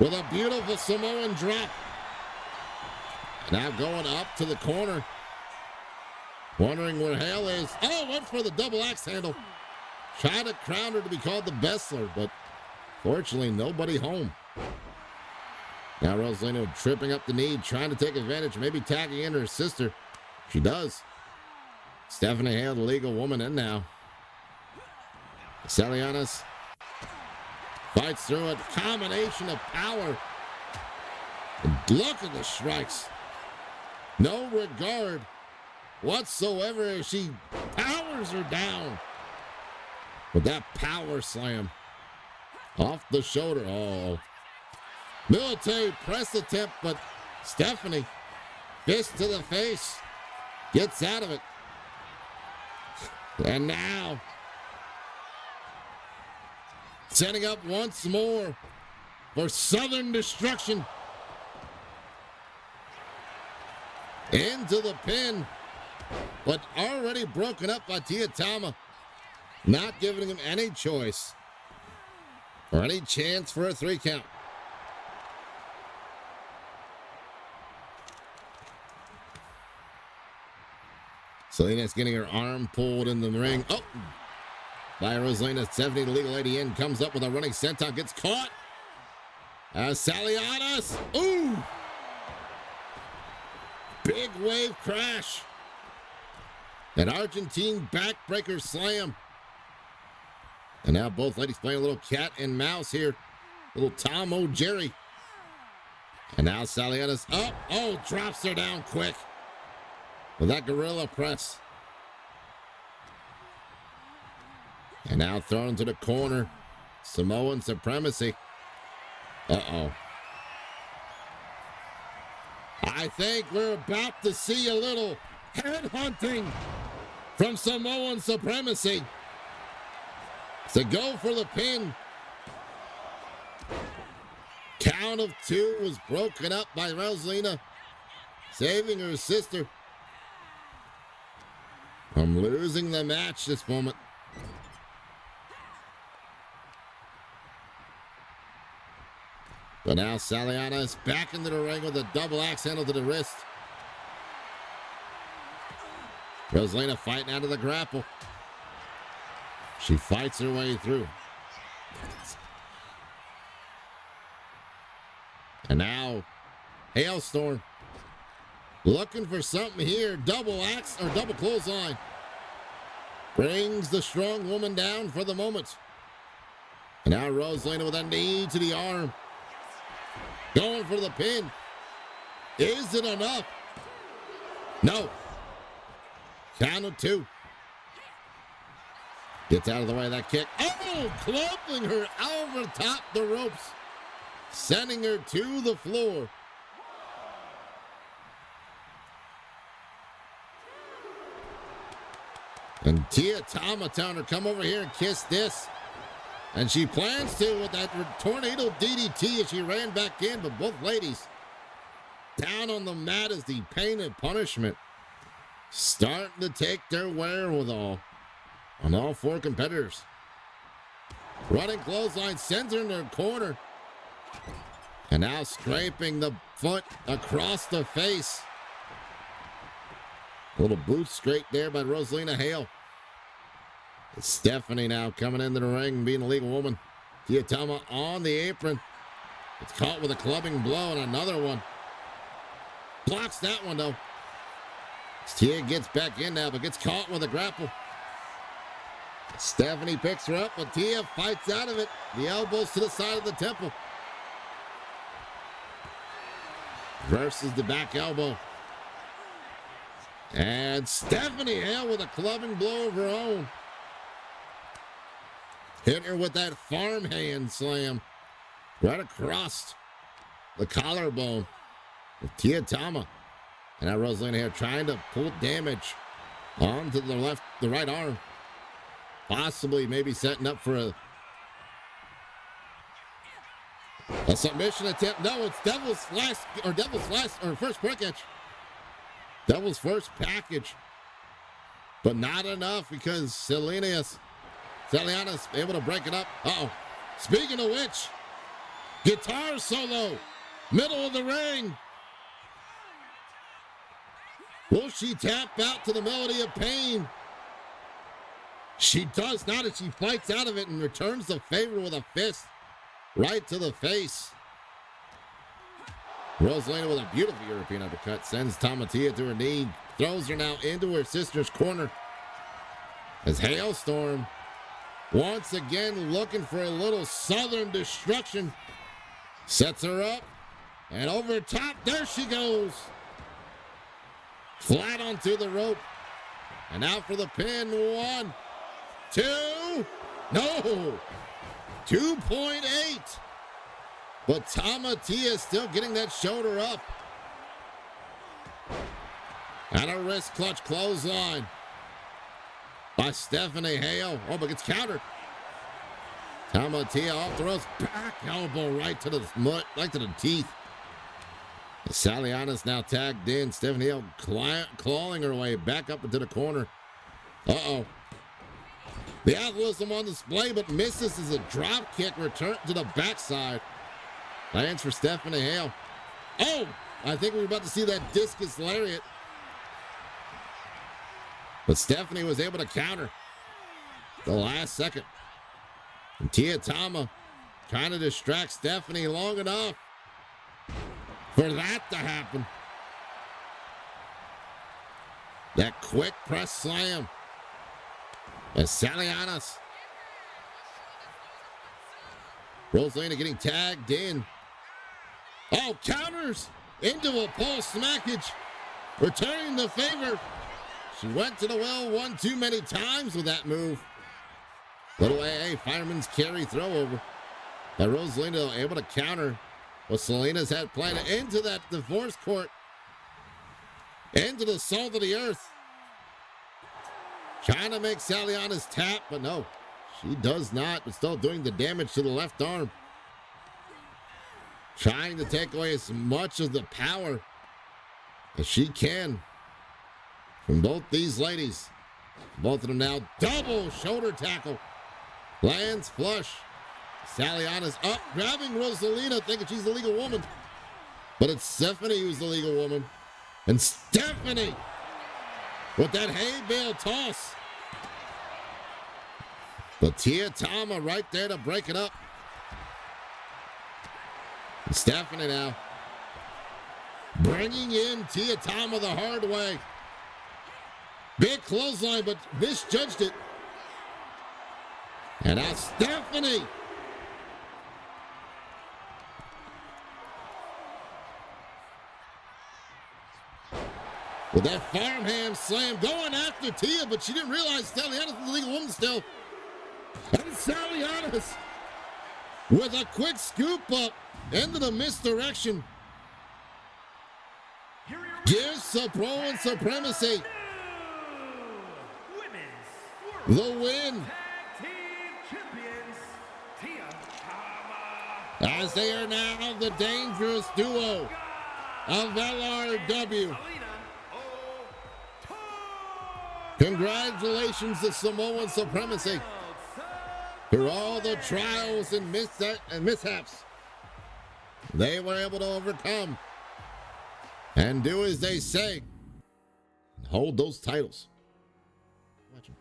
With a beautiful Samoan drop. Now going up to the corner. Wondering where Hale is. Oh, went for the double axe handle. Tried to crown her to be called the Bessler, but fortunately nobody home. Now Rosalina tripping up the knee, trying to take advantage, maybe tagging in her sister. She does. Stephanie Hale, the League of Women, in now. Salianas fights through it. Combination of power. And look at the strikes. No regard whatsoever as she powers her down with that power slam. Off the shoulder. Oh. Military press attempt, but Stephanie, fist to the face, gets out of it. And now, setting up once more for Southern destruction. Into the pin, but already broken up by Tiatama. Not giving him any choice or any chance for a 3 count. Salinas getting her arm pulled in the ring. Oh! By Rosalina. 70, the legal lady in, comes up with a running senton, gets caught. Salianas. Ooh! Big wave crash. An Argentine backbreaker slam. And now both ladies playing a little cat and mouse here. Little Tom O. Jerry. And now Salianas up. Oh, drops her down quick with that gorilla press. And now thrown to the corner. Samoan supremacy. Uh-oh. I think we're about to see a little headhunting from Samoan supremacy. To go for the pin. Count of 2 was broken up by Rosalina, saving her sister from losing the match this moment. But now Saliana is back into the ring with a double axe handle to the wrist. Rosalina fighting out of the grapple. She fights her way through. And now, Hailstorm looking for something here. Double axe or double clothesline. Brings the strong woman down for the moment. And now Rosalina with a knee to the arm. Going for the pin. Is it enough? No. Count of 2. Gets out of the way of that kick. Oh, clumping her over top the ropes. Sending her to the floor. And Tiatama telling her, come over here and kiss this. And she plans to with that tornado DDT as she ran back in, but both ladies down on the mat as the pain and punishment starting to take their wherewithal on all 4 competitors. Running clothesline sends her in their corner. And now scraping the foot across the face. A little boot scrape there by Rosalina Hale. Stephanie now coming into the ring, being a legal woman. Tiatama on the apron. It's caught with a clubbing blow and another one. Blocks that one though. Tia gets back in now, but gets caught with a grapple. Stephanie picks her up, but Tia fights out of it. The elbows to the side of the temple. Versus the back elbow. And Stephanie Hale with a clubbing blow of her own. Hit her with that farmhand slam right across the collarbone. with Tia Tama. And now Rosalina here trying to pull damage onto the right arm. Possibly maybe setting up for a submission attempt. No, it's Devil's first package. Devil's first package. But not enough because Saliana's able to break it up. Uh-oh. Speaking of which, guitar solo, middle of the ring. Will she tap out to the melody of pain? She does not, and she fights out of it and returns the favor with a fist right to the face. Rosalina with a beautiful European uppercut sends Tamatia to her knee, throws her now into her sister's corner. As Hailstorm once again looking for a little southern destruction, sets her up and over top, there she goes. Flat onto the rope and out for the pin. 1, 2, no, 2.8. But Tamatia still getting that shoulder up. And a wrist clutch clothesline by Stephanie Hale. Oh, but gets countered. Tamatia off the ropes, back elbow right to the teeth. Saliana's now tagged in. Stephanie Hale clawing her way back up into the corner. Uh-oh. The athleticism on display, but misses as a drop kick return to the backside. Lands for Stephanie Hale. Oh, I think we're about to see that discus lariat. But Stephanie was able to counter the last second. And Tia Tama trying to distract Stephanie long enough for that to happen. That quick press slam. As Salianas. Rosalina getting tagged in. Oh, counters into a pole smackage. Returning the favor. She went to the well one too many times with that move. Little AA fireman's carry throw over. But Rosalina able to counter what Salinas had planned into that divorce court. Into the salt of the earth. Trying to make Saliana's tap, but no. She does not, but still doing the damage to the left arm. Trying to take away as much of the power as she can from both these ladies. Both of them now double shoulder tackle. Lands flush. Saliana's up, grabbing Rosalina, thinking she's the legal woman. But it's Stephanie who's the legal woman. And Stephanie with that hay bale toss. But Tia Tama right there to break it up. And Stephanie now bringing in Tia Tama the hard way. Big clothesline, but misjudged it. And now Stephanie. With that farmhand slam going after Tia, but she didn't realize Salianas was the legal woman still. And Salianas with a quick scoop up into the misdirection. Gives Saproan supremacy the win. As they are now the dangerous duo of LRW. Congratulations to Samoan Supremacy for all the trials and mishaps they were able to overcome and do as they say and hold those titles. Watch 'em.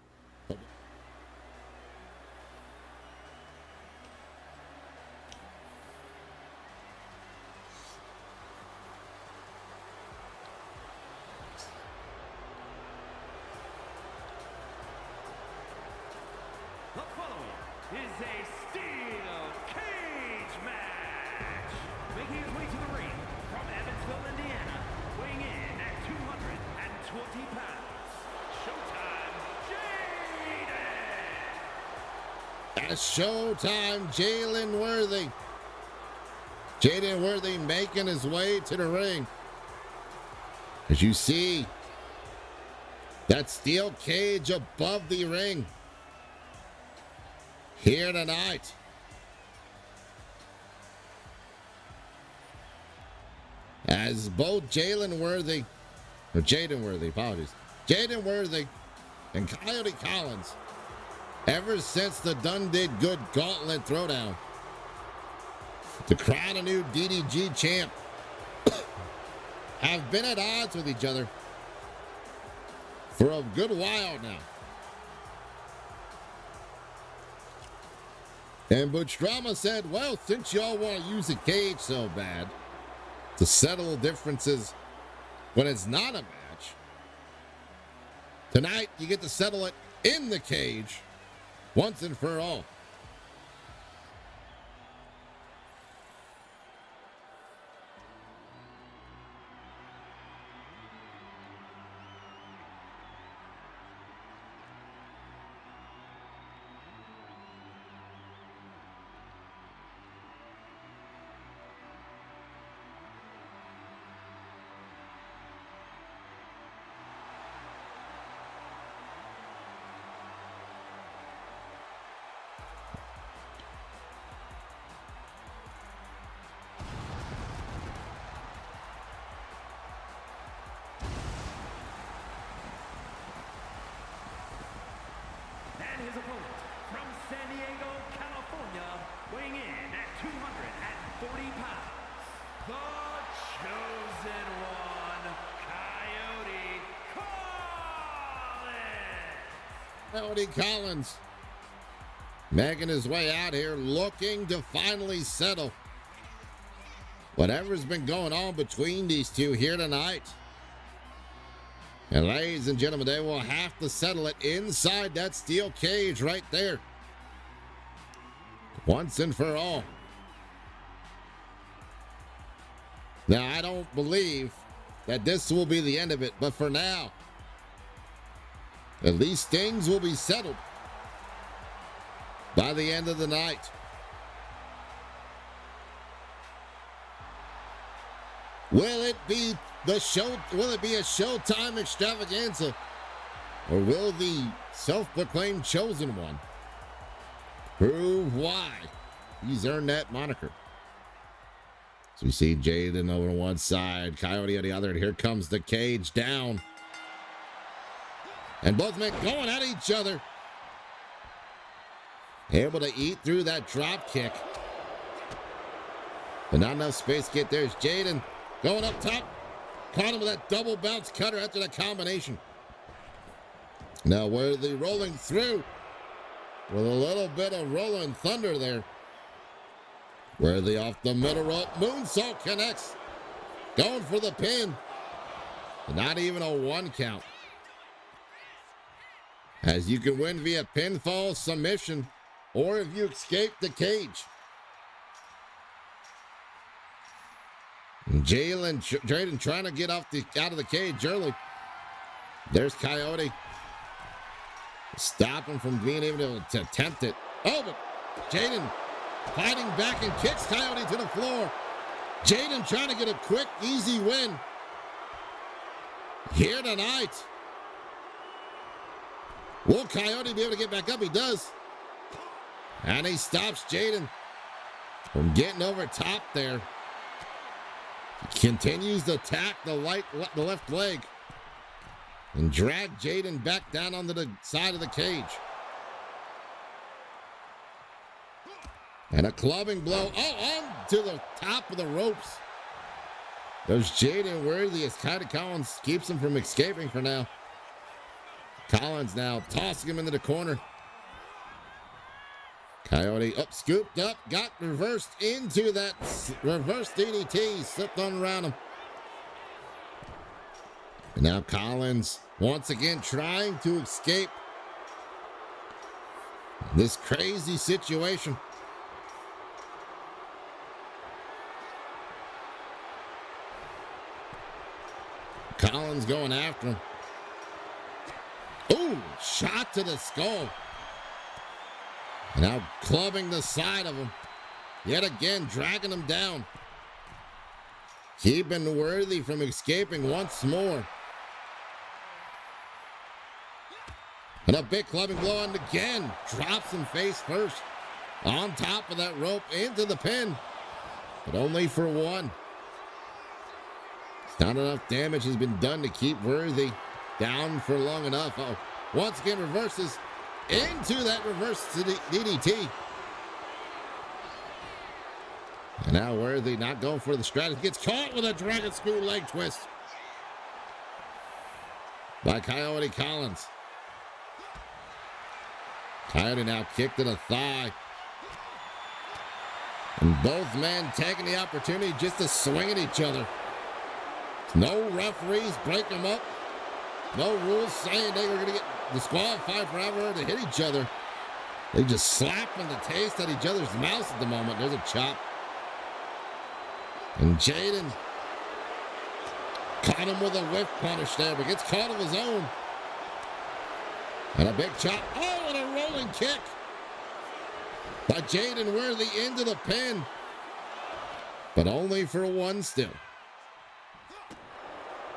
The following is a steel cage match. Making his way to the ring from Evansville, Indiana, weighing in at 220 pounds. Showtime, Jaden! At Showtime, Jalen Worthy. Jaden Worthy making his way to the ring. As you see that steel cage above the ring here tonight. As both Jaden Worthy and Coyote Collins, ever since the Done Did Good Gauntlet Throwdown, to crown a new DDG champ, have been at odds with each other for a good while now. And Butch Drama said, well, since y'all want to use a cage so bad to settle differences when it's not a match, tonight you get to settle it in the cage once and for all. And his opponent from San Diego, California, weighing in at 240 pounds, the chosen one, Coyote Collins. Coyote Collins making his way out here, looking to finally settle whatever's been going on between these two here tonight. And ladies and gentlemen, they will have to settle it inside that steel cage right there, once and for all. Now, I don't believe that this will be the end of it, but for now, at least things will be settled by the end of the night. Will it be the show? Will it be a Showtime extravaganza? Or will the self-proclaimed chosen one prove why he's earned that moniker? So we see Jaden over on one side, Coyote on the other, and here comes the cage down. And both men going at each other. Able to eat through that drop kick. But not enough space to get there. It's Jaden going up top. Caught him with that double bounce cutter after that combination. Now Worthy rolling through with a little bit of rolling thunder there. Worthy off the middle rope. Moonsault connects. Going for the pin. Not even a 1 count. As you can win via pinfall, submission, or if you escape the cage. Jaden trying to get out of the cage early. There's Coyote. Stop him from being able to attempt it. Oh, but Jaden fighting back and kicks Coyote to the floor. Jaden trying to get a quick, easy win here tonight. Will Coyote be able to get back up? He does. And he stops Jaden from getting over top there. Continues to attack the left leg and drag Jaden back down onto the side of the cage. And a clubbing blow. Oh, on to the top of the ropes. There's Jaden Worthy as Coyote Collins keeps him from escaping for now. Collins now tossing him into the corner. Coyote up, scooped up, got reversed into that reverse DDT, slipped on around him. And now Collins once again trying to escape this crazy situation. Collins going after him. Ooh, shot to the skull. Now clubbing the side of him. Yet again, dragging him down. keeping Worthy from escaping once more. And a big clubbing blow, and again, drops him face first. On top of that rope into the pin, but only for one. It's not enough damage has been done to keep Worthy down for long enough. Oh, once again reverses into that reverse DDT. And now Worthy not going for the strategy. Gets caught with a dragon screw leg twist by Coyote Collins. Coyote now kicked to the thigh. And both men taking the opportunity just to swing at each other. No referees break them up. No rules saying they were going to get disqualified for ever to hit each other. They just slapping the taste at each other's mouths at the moment. There's a chop. And Jaden caught him with a whiff punish there, but gets caught of his own. And a big chop. Oh, and a rolling kick by Jaden Worthy into the pin, but only for one still.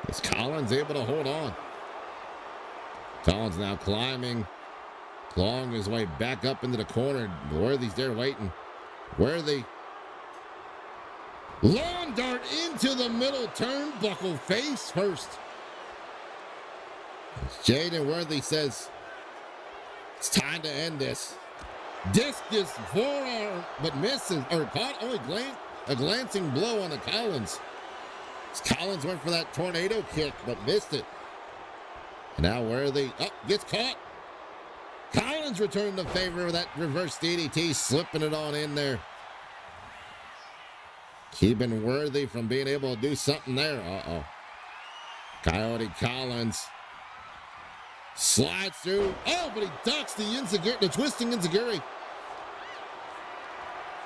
Is Collins able to hold on? Collins now climbing, clawing his way back up into the corner. Worthy's there waiting. Worthy. Lawn dart into the middle turnbuckle face first. Jaden Worthy says, it's time to end this. Discus forearm, but misses, or caught only a glancing blow on the Collins. Collins went for that tornado kick, but missed it. And now Worthy, gets caught. Collins returned the favor of that reverse DDT, slipping it on in there. Keeping Worthy from being able to do something there. Uh-oh. Coyote Collins slides through. Oh, but he ducks the twisting enziguri.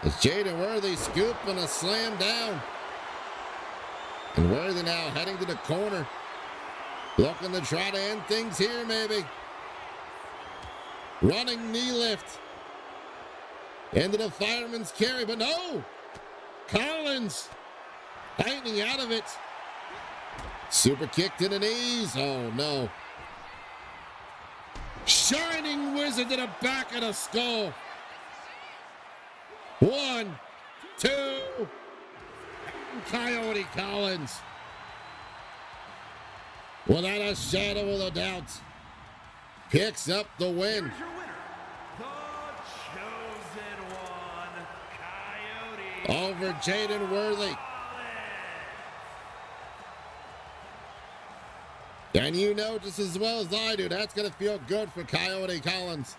It's Jaden Worthy scooping a slam down. And Worthy now heading to the corner. Looking to try to end things here, maybe. Running knee lift. Into the fireman's carry, but no! Collins fighting out of it. Super kick to the knees. Oh, no. Shining Wizard to the back of the skull. 1, 2. Coyote Collins, without a shadow of a doubt, picks up the win. Here's your winner, the chosen one, Coyote Over Jaden Worthy. And you know just as well as I do, that's going to feel good for Coyote Collins.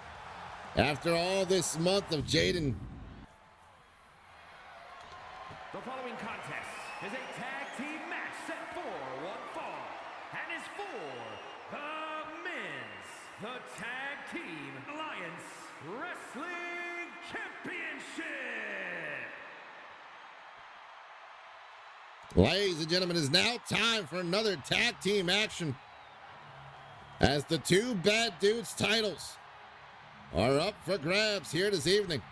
After all this month of Jaden. The following contest is a tag team match set for one fall and is for the men's, the Tag Team Alliance Wrestling Championship. Ladies and gentlemen, it is now time for another tag team action as the two bad dudes titles are up for grabs here this evening.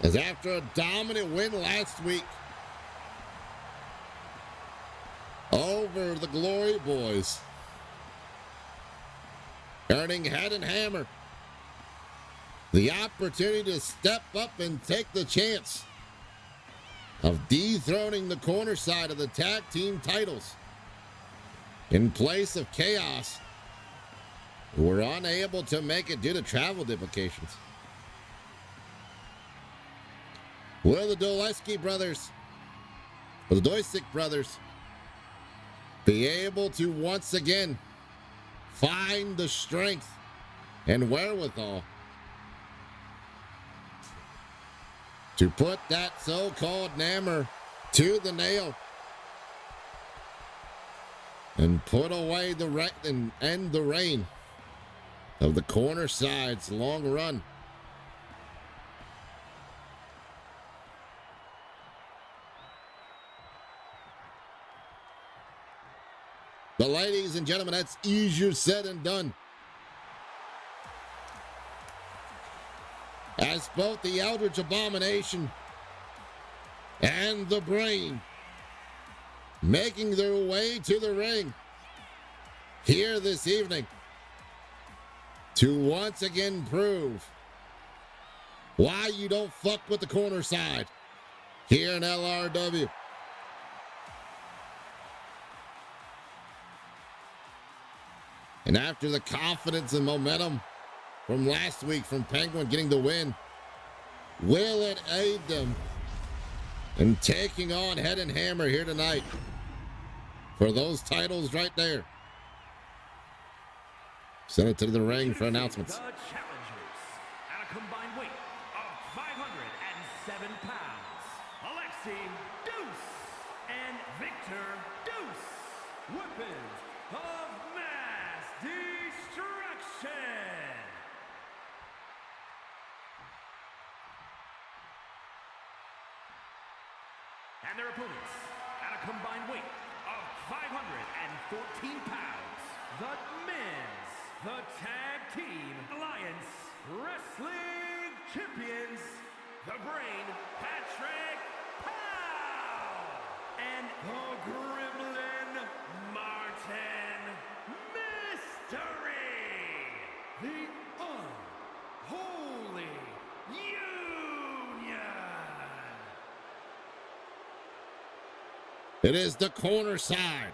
As after a dominant win last week over the Glory Boys, earning Head and Hammer the opportunity to step up and take the chance of dethroning the corner side of the tag team titles in place of Chaos, who were unable to make it due to travel duplications. Will the Doleski brothers, or the Doisik brothers, be able to once again find the strength and wherewithal to put that so-called hammer to the nail and put away the and end the reign of the corner side's long run? But ladies and gentlemen, that's easier said than done. as both the Eldritch Abomination and the Brain making their way to the ring here this evening to once again prove why you don't fuck with the corner side here in LRW. And after the confidence and momentum from last week from Penguin getting the win, will it aid them in taking on Head and Hammer here tonight for those titles right there? Send it to the ring for announcements. The challengers at a combined weight of 507 pounds, Alexi Deuce and Victor Deuce, weapons of mass destruction. And their opponents at a combined weight of 514 pounds, the Tag Team Alliance Wrestling Champions, the Brain, Patrick Powell, and the Gremlin, Martin Mystery, the Unholy Union. It is the corner side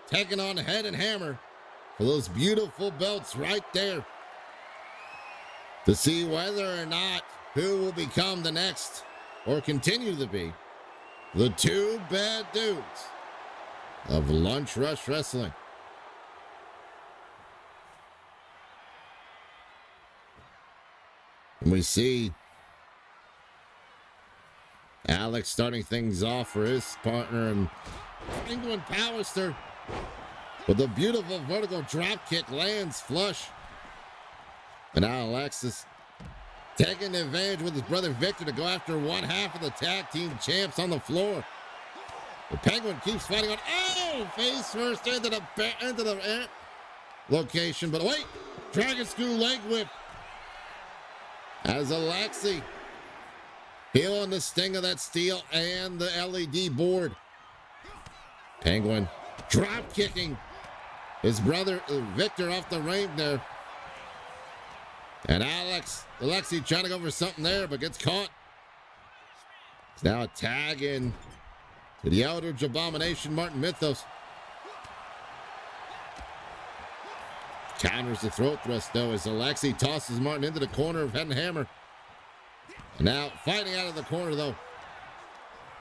taking on Head and Hammer for those beautiful belts right there to see whether or not who will become the next or continue to be the two bad dudes of Lunch Rush Wrestling. And we see Alex starting things off for his partner, and Penguin Powerster with a beautiful vertical drop kick lands flush. And now Alexis taking advantage with his brother Victor to go after one half of the tag team champs on the floor. The Penguin keeps fighting on. Oh, face first into the location, but wait, Dragon Screw leg whip as Alexi feeling the sting of that steel and the LED board. Penguin drop kicking his brother Victor off the ring there. And Alexi trying to go for something there, but gets caught. It's now a tag in to the Eldritch Abomination, Martin Mythos. Counters the throat thrust though as Alexi tosses Martin into the corner of Head and Hammer. And now fighting out of the corner though.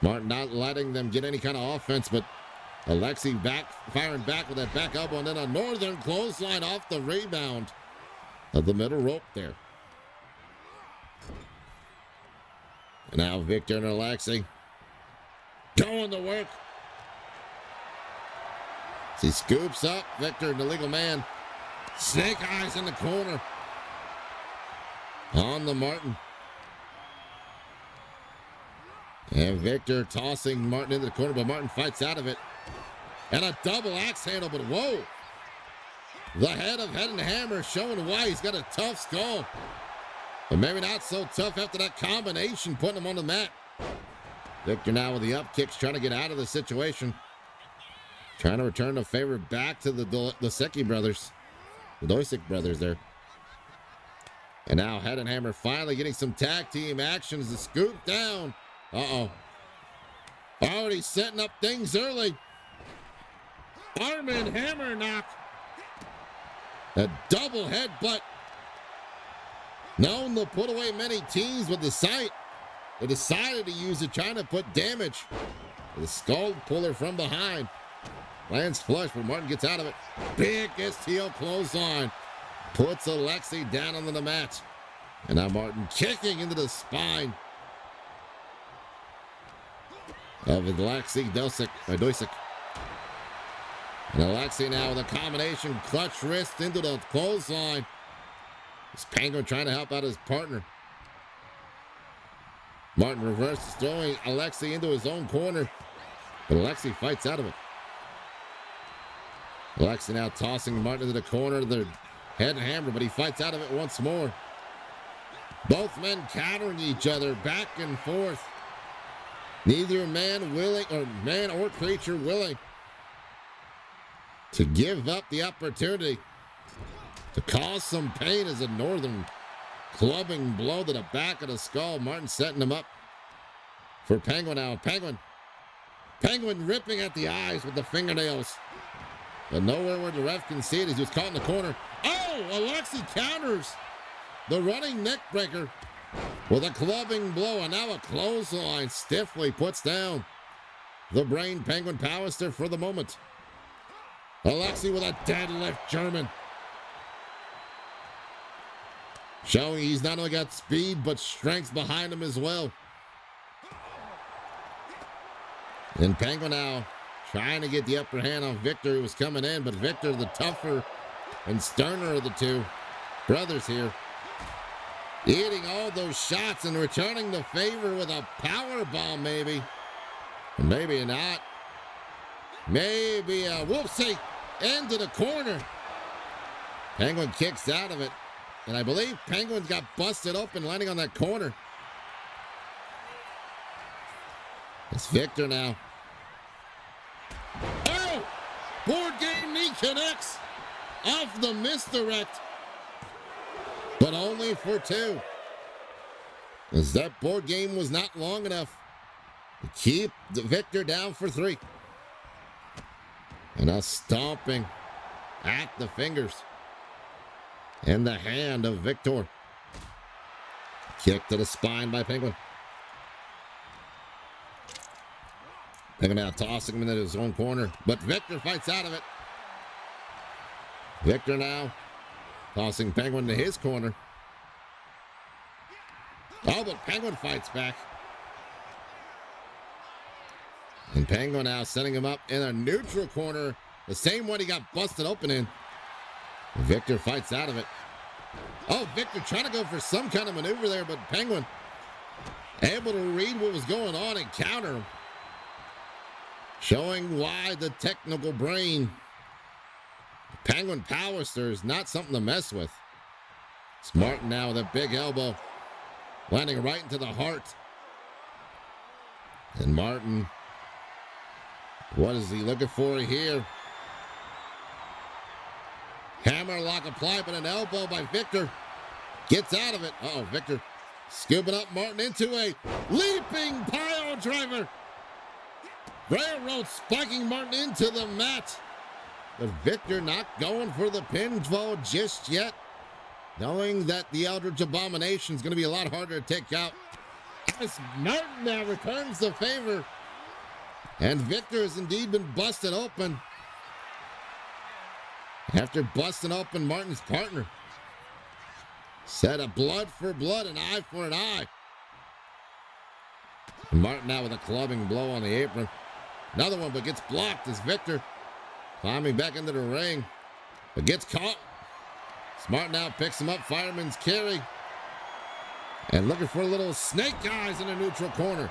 Martin not letting them get any kind of offense, but Alexi firing back with that back elbow, and then a northern clothesline off the rebound of the middle rope there. And now Victor and Alexi going to work. As he scoops up Victor, the legal man. Snake eyes in the corner on the Martin. And Victor tossing Martin into the corner, but Martin fights out of it. And a double axe handle, but whoa. The head of Head and Hammer showing why he's got a tough skull. But maybe not so tough after that combination, putting him on the mat. Victor now with the up kicks, trying to get out of the situation. Trying to return the favor back to the Seki brothers. The Doisic brothers there. And now Head and Hammer finally getting some tag team actions to scoop down. Uh-oh. Already setting up things early. Arm and hammer knock. A double headbutt. Known to put away many teams with the sight. They decided to use it, trying to put damage. The skull puller from behind. Lands flush, but Martin gets out of it. Big STO clothesline. Puts Alexi down onto the mat. And now Martin kicking into the spine of Alexi Doisic. And Alexi now with a combination clutch wrist into the clothesline. This Penguin trying to help out his partner. Martin reverses, throwing Alexi into his own corner. But Alexi fights out of it. Alexi now tossing Martin into the corner of the Head and Hammer, but he fights out of it once more. Both men countering each other back and forth. Neither man willing, or man or creature willing to give up the opportunity to cause some pain as a northern clubbing blow to the back of the skull. Martin setting him up for Penguin now. Penguin ripping at the eyes with the fingernails. But nowhere where the ref can see it. He's just caught in the corner. Oh, Alexi counters the running neck breaker with a clubbing blow, and now a clothesline stiffly puts down the brain Penguin Powerster for the moment. Alexi with a deadlift German. Showing he's not only got speed, but strength behind him as well. And Penguin now trying to get the upper hand on Victor, who was coming in, but Victor, the tougher and sterner of the two brothers here, eating all those shots and returning the favor with a power bomb, maybe. Or maybe not. Maybe a whoopsie into the corner. Penguin kicks out of it. And I believe Penguin's got busted open landing on that corner. It's Victor now. Oh! Board game knee connects off the misdirect. But only for two. As that board game was not long enough to keep the Victor down for three. And now stomping at the fingers and the hand of Victor. Kick to the spine by Penguin. Penguin now tossing him into his own corner, but Victor fights out of it. Victor now tossing Penguin to his corner. Oh, but Penguin fights back. And Penguin now setting him up in a neutral corner, the same one he got busted open in. Victor fights out of it. Oh, Victor trying to go for some kind of maneuver there, but Penguin able to read what was going on and counter him. Showing why the technical brain Penguin Powerster is not something to mess with. It's Martin now with a big elbow, landing right into the heart. And Martin, what is he looking for here? Hammerlock applied, but an elbow by Victor. Gets out of it. Uh-oh, Victor scooping up Martin into a leaping pile driver. Railroad spiking Martin into the mat. But Victor not going for the pinfall just yet, knowing that the Eldritch Abomination is going to be a lot harder to take out. As Martin now returns the favor. And Victor has indeed been busted open. After busting open Martin's partner. Said a blood for blood, an eye for an eye. And Martin now with a clubbing blow on the apron. Another one, but gets blocked as Victor climbing back into the ring, but gets caught. Smart now picks him up, fireman's carry. And looking for a little snake eyes in the neutral corner.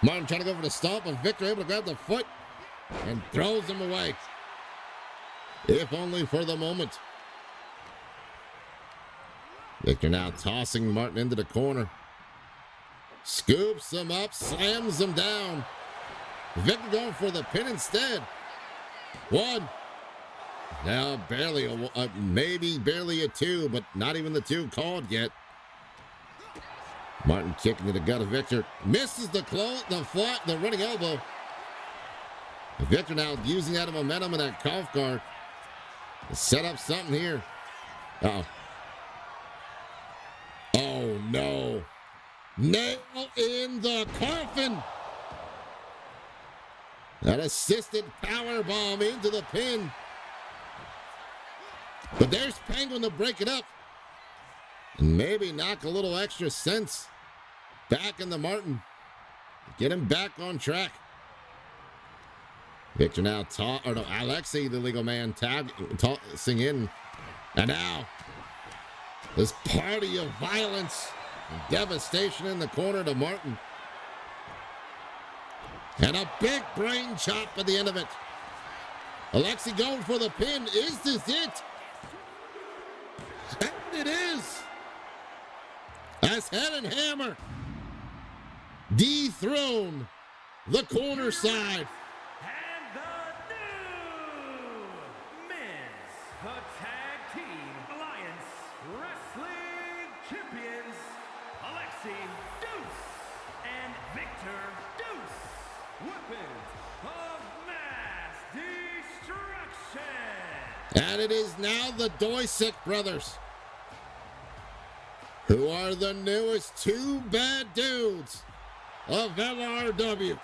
Martin trying to go for the stomp, but Victor able to grab the foot and throws him away. If only for the moment. Victor now tossing Martin into the corner. Scoops him up, slams him down. Victor going for the pin instead. One. Now barely maybe barely a two, but not even the two called yet. Martin kicking to the gut of Victor. Misses the running elbow. Victor now using that momentum and that cough guard to set up something here. Uh-oh. Oh, no. Nail in the coffin. That assisted power bomb into the pin. But there's Penguin to break it up. And maybe knock a little extra sense back into Martin. Get him back on track. Victor now, Alexi, the legal man, tossing in. And now, this party of violence and devastation in the corner to Martin. And a big brain chop at the end of it. Alexi going for the pin. Is this it? And it is. as Head and Hammer dethrone the corner side. And the new men's Tag Team Alliance Wrestling Champions, Alexi Deuce and Victor Deuce, weapons of mass destruction. And it is now the Doisick brothers, who are the newest two bad dudes of LRW.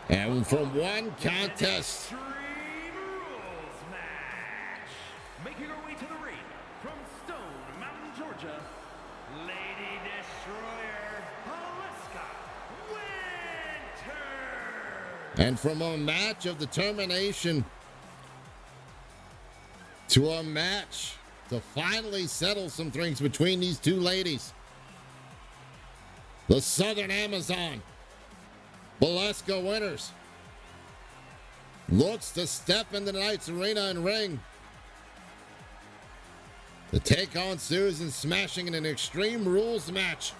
And from one contest, Extreme Rules match. Making her way to the ring from Stone Mountain, Georgia, Lady Destroyer, Alaska Winter. and from a match of determination to a match to finally settle some things between these two ladies, the Southern Amazon, Valeska Winters, looks to step into tonight's arena and ring to take on Susan Smashing in an Extreme Rules match,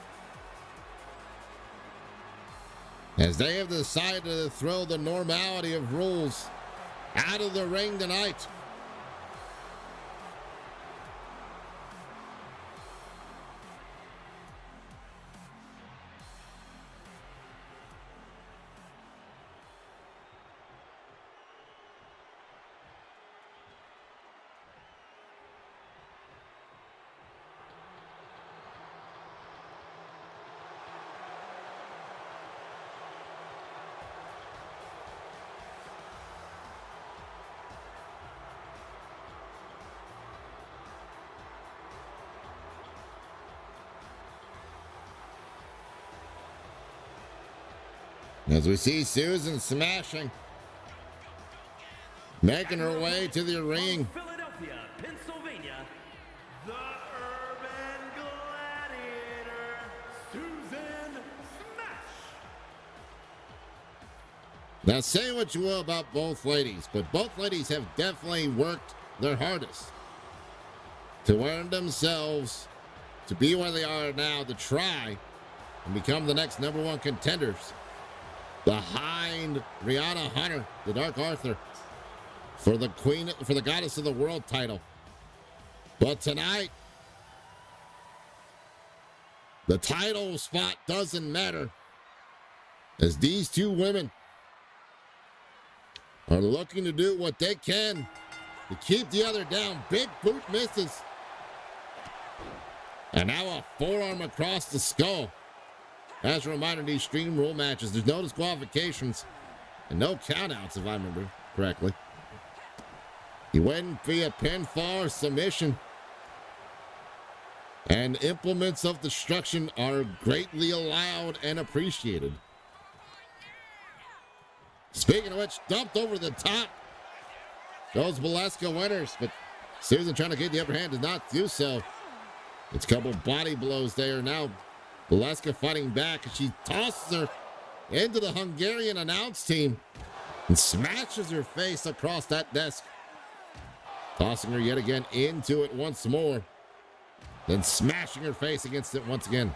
as they have decided to throw the normality of rules out of the ring tonight. As we see Susan Smashing making her way to the ring. From Philadelphia, Pennsylvania, the Urban Gladiator, Susan Smash. Now, say what you will about both ladies, but both ladies have definitely worked their hardest to earn themselves to be where they are now, to try and become the next #1 contenders behind Rihanna Hunter, the Dark Arthur, for the Queen, for the Goddess of the World title. But tonight, the title spot doesn't matter, as these two women are looking to do what they can to keep the other down. Big boot misses. And now a forearm across the skull. As a reminder, these Extreme Rule matches, there's no disqualifications and no countouts, if I remember correctly. You win via pinfall or submission. And implements of destruction are greatly allowed and appreciated. Speaking of which, dumped over the top goes Valeska Winters, but Susan, trying to get the upper hand, does not do so. It's a couple body blows there. Now Valeska fighting back, and she tosses her into the Hungarian announce team and smashes her face across that desk, tossing her yet again into it once more, then smashing her face against it once again,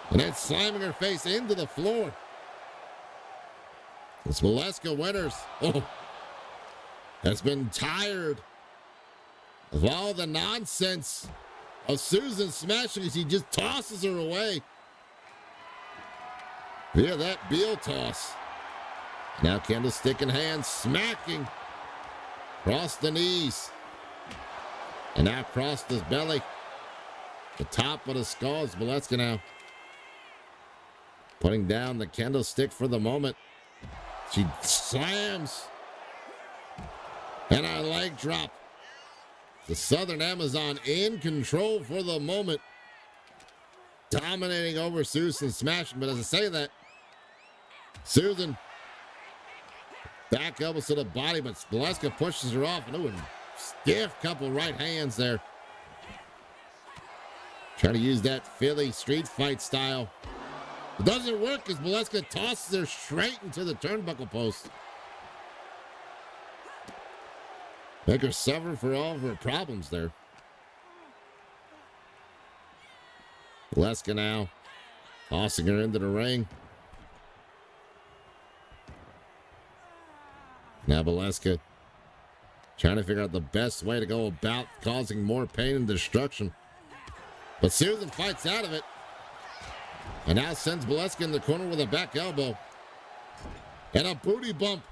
and then slamming her face into the floor. It's Valeska Winters has been tired of all the nonsense of Susan Smashing as he just tosses her away via that Beal toss. Now candlestick in hand, smacking across the knees, and now across the belly, the top of the skull. Is Valeska now putting down the candlestick for the moment. She slams, and a leg drop. The Southern Amazon in control for the moment, dominating over Susan Smashing. But as I say that, Susan back elbows to the body, but Valeska pushes her off. And stiff couple right hands there Trying to use that Philly street fight style. It doesn't work as Valeska tosses her straight into the turnbuckle post. Make her suffer for all of her problems there. Valeska now tossing her into the ring. Now Valeska trying to figure out the best way to go about causing more pain and destruction. But Susan fights out of it. And now sends Valeska in the corner with a back elbow. And a booty bump.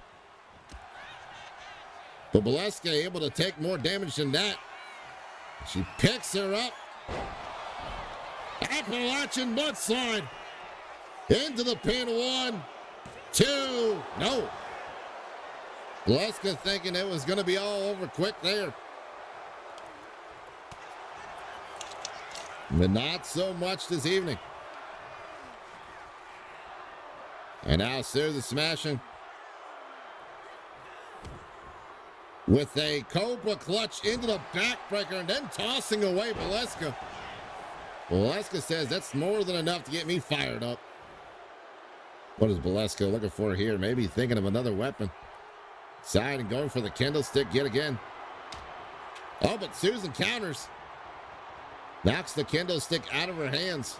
But Valeska able to take more damage than that. She picks her up. Appalachian mudslide. Into the pin. 1, 2. No. Valeska thinking it was going to be all over quick there. But not so much this evening. And now Susan smashing with a Cobra clutch into the backbreaker and then tossing away Valeska. Valeska says that's more than enough to get me fired up. What is Valeska looking for here? Maybe thinking of another weapon. Side and going for the candlestick yet again. Oh, but Susan counters. Knocks the candlestick out of her hands.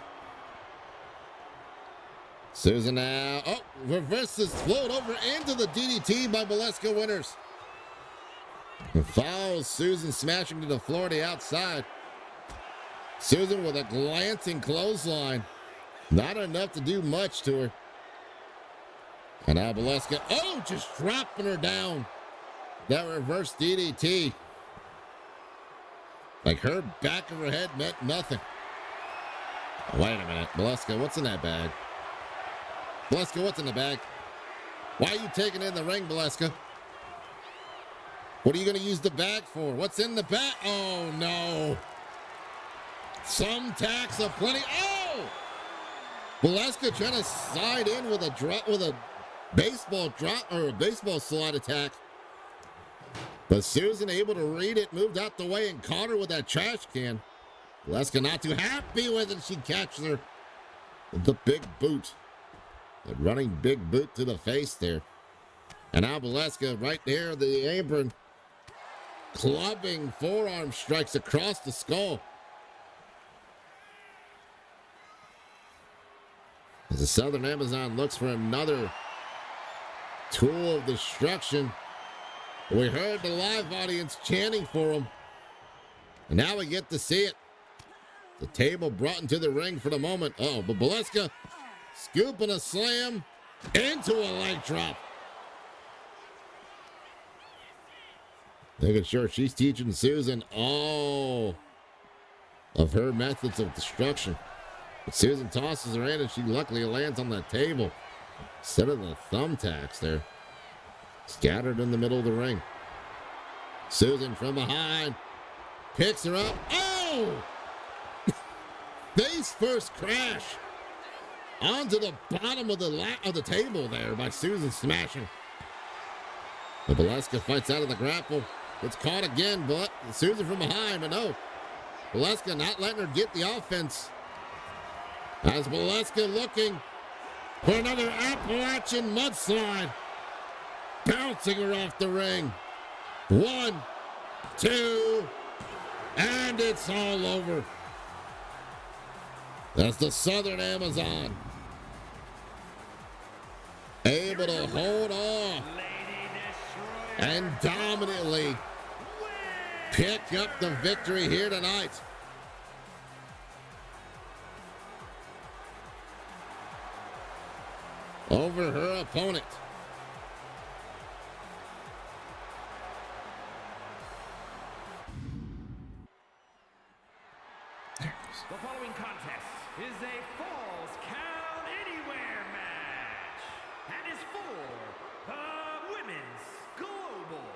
Susan now. Oh, reverses, float over into the DDT by Valeska Winners. And follows Susan smashing to the floor to the outside. Susan with a glancing clothesline. Not enough to do much to her. And now Valeska, oh, just dropping her down. That reverse DDT. Like her back of her head meant nothing. Wait a minute. Valeska, what's in that bag? Valeska, what's in the bag? Why are you taking it in the ring, Valeska? What are you going to use the bag for? What's in the bag? Oh, no. Thumbtacks aplenty. Oh! Valeska trying to side in with a drop, with a baseball drop or a baseball slide attack. But Susan able to read it, moved out the way and caught her with that trash can. Valeska not too happy with it. She catches her with the big boot. The running big boot to the face there. And now Valeska right there, the apron, clubbing forearm strikes across the skull. As the Southern Amazon looks for another tool of destruction. We heard the live audience chanting for him. And now we get to see it. The table brought into the ring for the moment. Oh, but Valeska scooping a slam into a leg drop. Making sure she's teaching Susan all of her methods of destruction. But Susan tosses her in and she luckily lands on that table instead of the thumbtacks there. Scattered in the middle of the ring. Susan from behind picks her up. Oh! Face first crash onto the bottom of the table there by Susan smashing. But Valeska fights out of the grapple. It's caught again, but Susan from behind, but no. Valeska not letting her get the offense. As Valeska looking for another Appalachian mudslide. Bouncing her off the ring. 1, 2, and it's all over. That's the Southern Amazon. Able to hold off and dominantly pick up the victory here tonight. Over her opponent. The following contest is a Falls Count Anywhere match and is for the Women's Global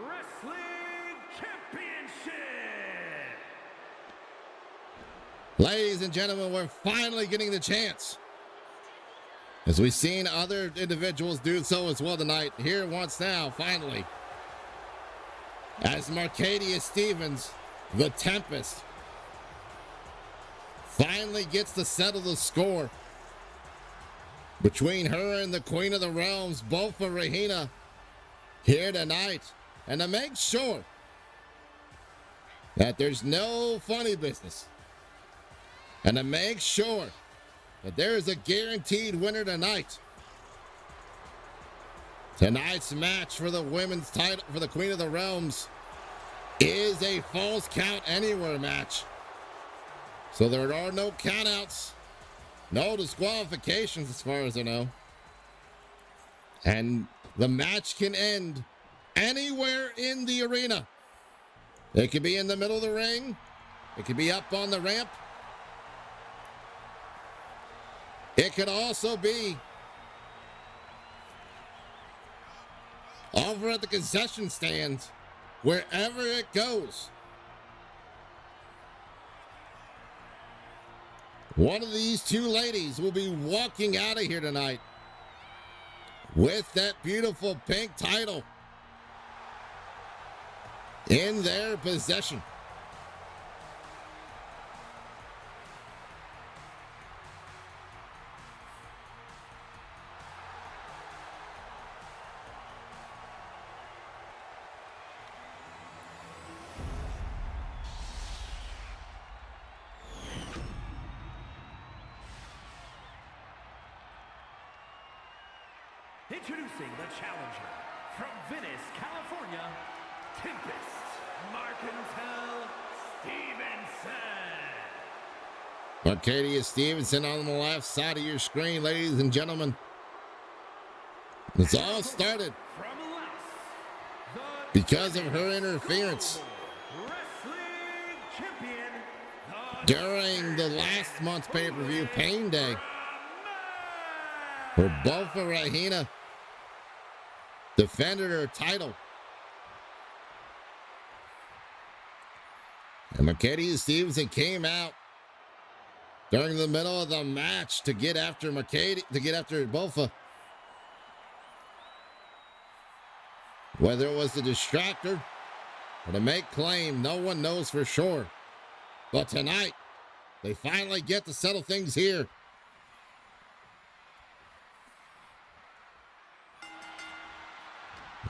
Wrestling Championship. Ladies and gentlemen, we're finally getting the chance. As we've seen other individuals do so as well tonight, here once now, finally. As Marcadia Stevens, the Tempest, finally gets to settle the score between her and the Queen of the Realms, both for Regina, here tonight. And to make sure that there's no funny business, and to make sure that there is a guaranteed winner tonight, tonight's match for the women's title for the Queen of the Realms is a falls count anywhere match. So there are no countouts, no disqualifications as far as I know. And the match can end anywhere in the arena. It could be in the middle of the ring. It could be up on the ramp. It could also be over at the concession stand, wherever it goes. One of these two ladies will be walking out of here tonight with that beautiful pink title in their possession. Introducing the challenger from Venice, California, Tempest Marcantel Stevenson. Arcadia Stevenson on the left side of your screen, ladies and gentlemen. It's all started because of her interference during the last month's pay-per-view Pain Day, where both of Regina defended her title. And Arcadia Stevenson came out during the middle of the match to get after Bofa. Whether it was to distract her or to make claim, no one knows for sure. But tonight, they finally get to settle things here.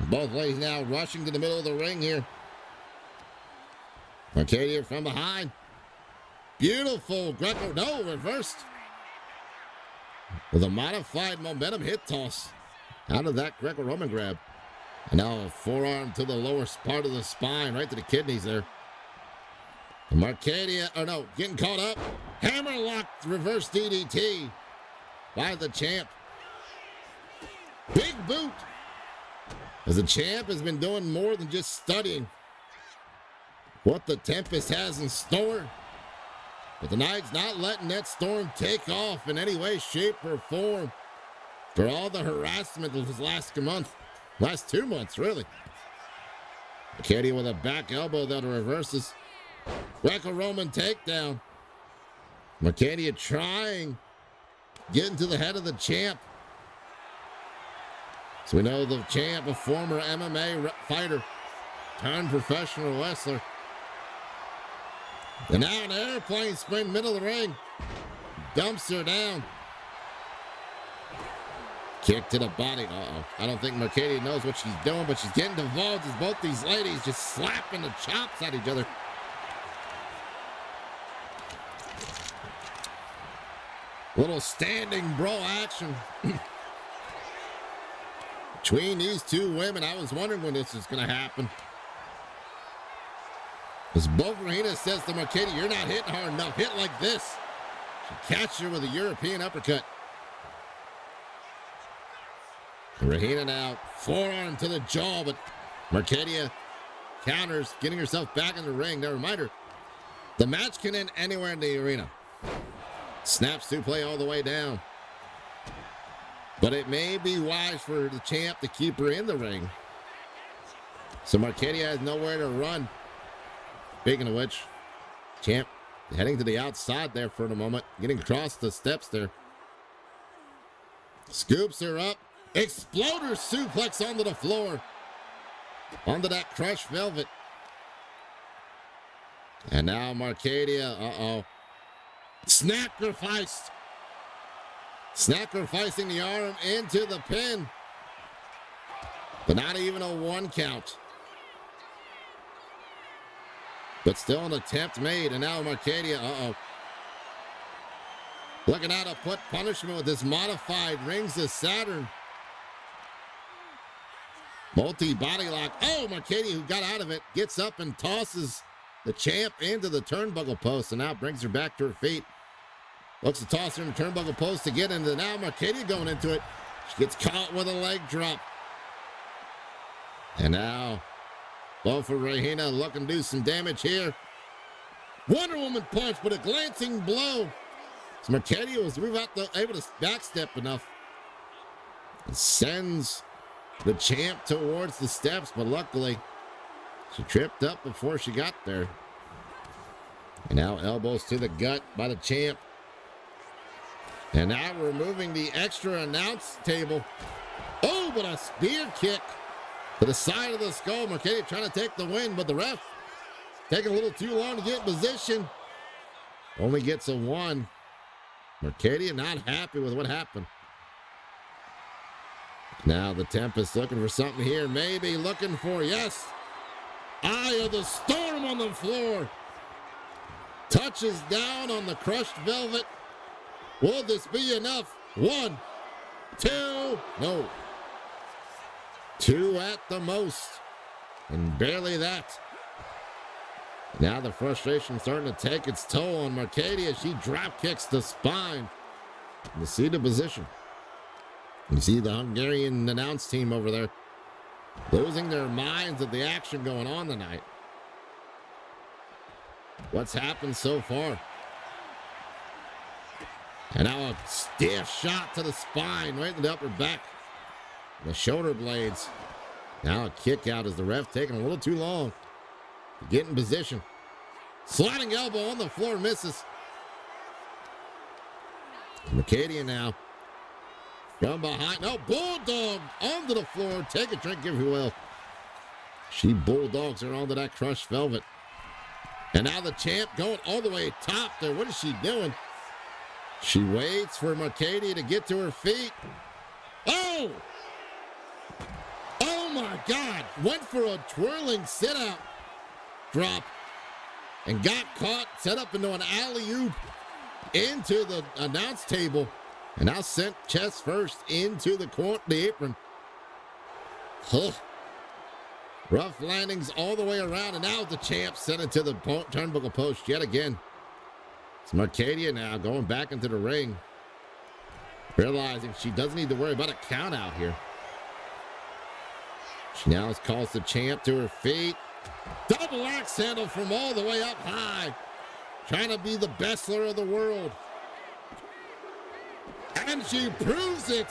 Both ladies now rushing to the middle of the ring here. Arcadia from behind. Beautiful Greco. No, reversed. With a modified momentum hit toss out of that Greco-Roman grab. And now a forearm to the lower part of the spine, right to the kidneys there. And Arcadia, getting caught up. Hammerlock reverse DDT by the champ. Big boot. As the champ has been doing more than just studying what the Tempest has in store. But tonight's not letting that storm take off in any way, shape, or form for all the harassment of this last 2 months, really. Arcadia with a back elbow that reverses. Greco-Roman takedown. Arcadia trying, getting to the head of the champ. So we know the champ, a former MMA fighter, turned professional wrestler. And now an airplane spin, middle of the ring. Dumps her down. Kick to the body. Uh-oh. I don't think Arcadia knows what she's doing, but she's getting involved as both these ladies just slapping the chops at each other. Little standing brawl action between these two women. I was wondering when this was going to happen. As both Regina says to Arcadia, you're not hitting hard enough. Hit like this. She catches her with a European uppercut. Regina now forearm to the jaw, but Arcadia counters, getting herself back in the ring. Now, reminder, the match can end anywhere in the arena. Snaps to play all the way down. But it may be wise for the champ to keep her in the ring. So Arcadia has nowhere to run. Speaking of which, champ heading to the outside there for the moment. Getting across the steps there. Scoops her up. Exploder suplex onto the floor. Onto that crushed velvet. And now Arcadia, Sacrificed. Sacrificing the arm into the pin. But not even a 1 count. But still an attempt made. And now Mercadia, looking out to put punishment with this modified Rings of Saturn. Multi-body lock. Oh, Mercadia, who got out of it, gets up and tosses the champ into the turnbuckle post. And now brings her back to her feet. Looks to toss her in the turnbuckle post to get into. Now Mercadia going into it. She gets caught with a leg drop. And now, blow for Regina, looking to do some damage here. Wonder Woman punch, but a glancing blow. So Mercadia was able to backstep enough. And sends the champ towards the steps, but luckily, she tripped up before she got there. And now elbows to the gut by the champ. And now removing the extra announce table. Oh, but a spear kick to the side of the skull. Mercadia trying to take the win, but the ref taking a little too long to get in position. Only gets a 1. Mercadia not happy with what happened. Now the Tempest looking for something here. Maybe looking for, yes, Eye of the Storm on the floor. Touches down on the crushed velvet. Will this be enough? 1, 2, no. 2 at the most, and barely that. Now the frustration starting to take its toll on Mercadia. She drop kicks the spine in the seated position. You see the Hungarian announce team over there losing their minds at the action going on tonight. What's happened so far? And now a stiff shot to the spine, right in the upper back. The shoulder blades. Now a kick out as the ref taking a little too long to get in position. Sliding elbow on the floor, misses. Mercadia now from behind. No, bulldog onto the floor. Take a drink, if you will. She bulldogs her onto that crushed velvet. And now the champ going all the way top there. What is she doing? She waits for Mercadia to get to her feet. Oh! Oh my God! Went for a twirling sit-out drop and got caught, set up into an alley-oop into the announce table, and now sent chest first into the apron. Huh. Rough landings all the way around, and now the champ sent it to the turnbuckle post yet again. It's Mercadia now going back into the ring, realizing she doesn't need to worry about a count out here. She now calls the champ to her feet. Double axe handle from all the way up high. Trying to be the bestler of the world. And she proves it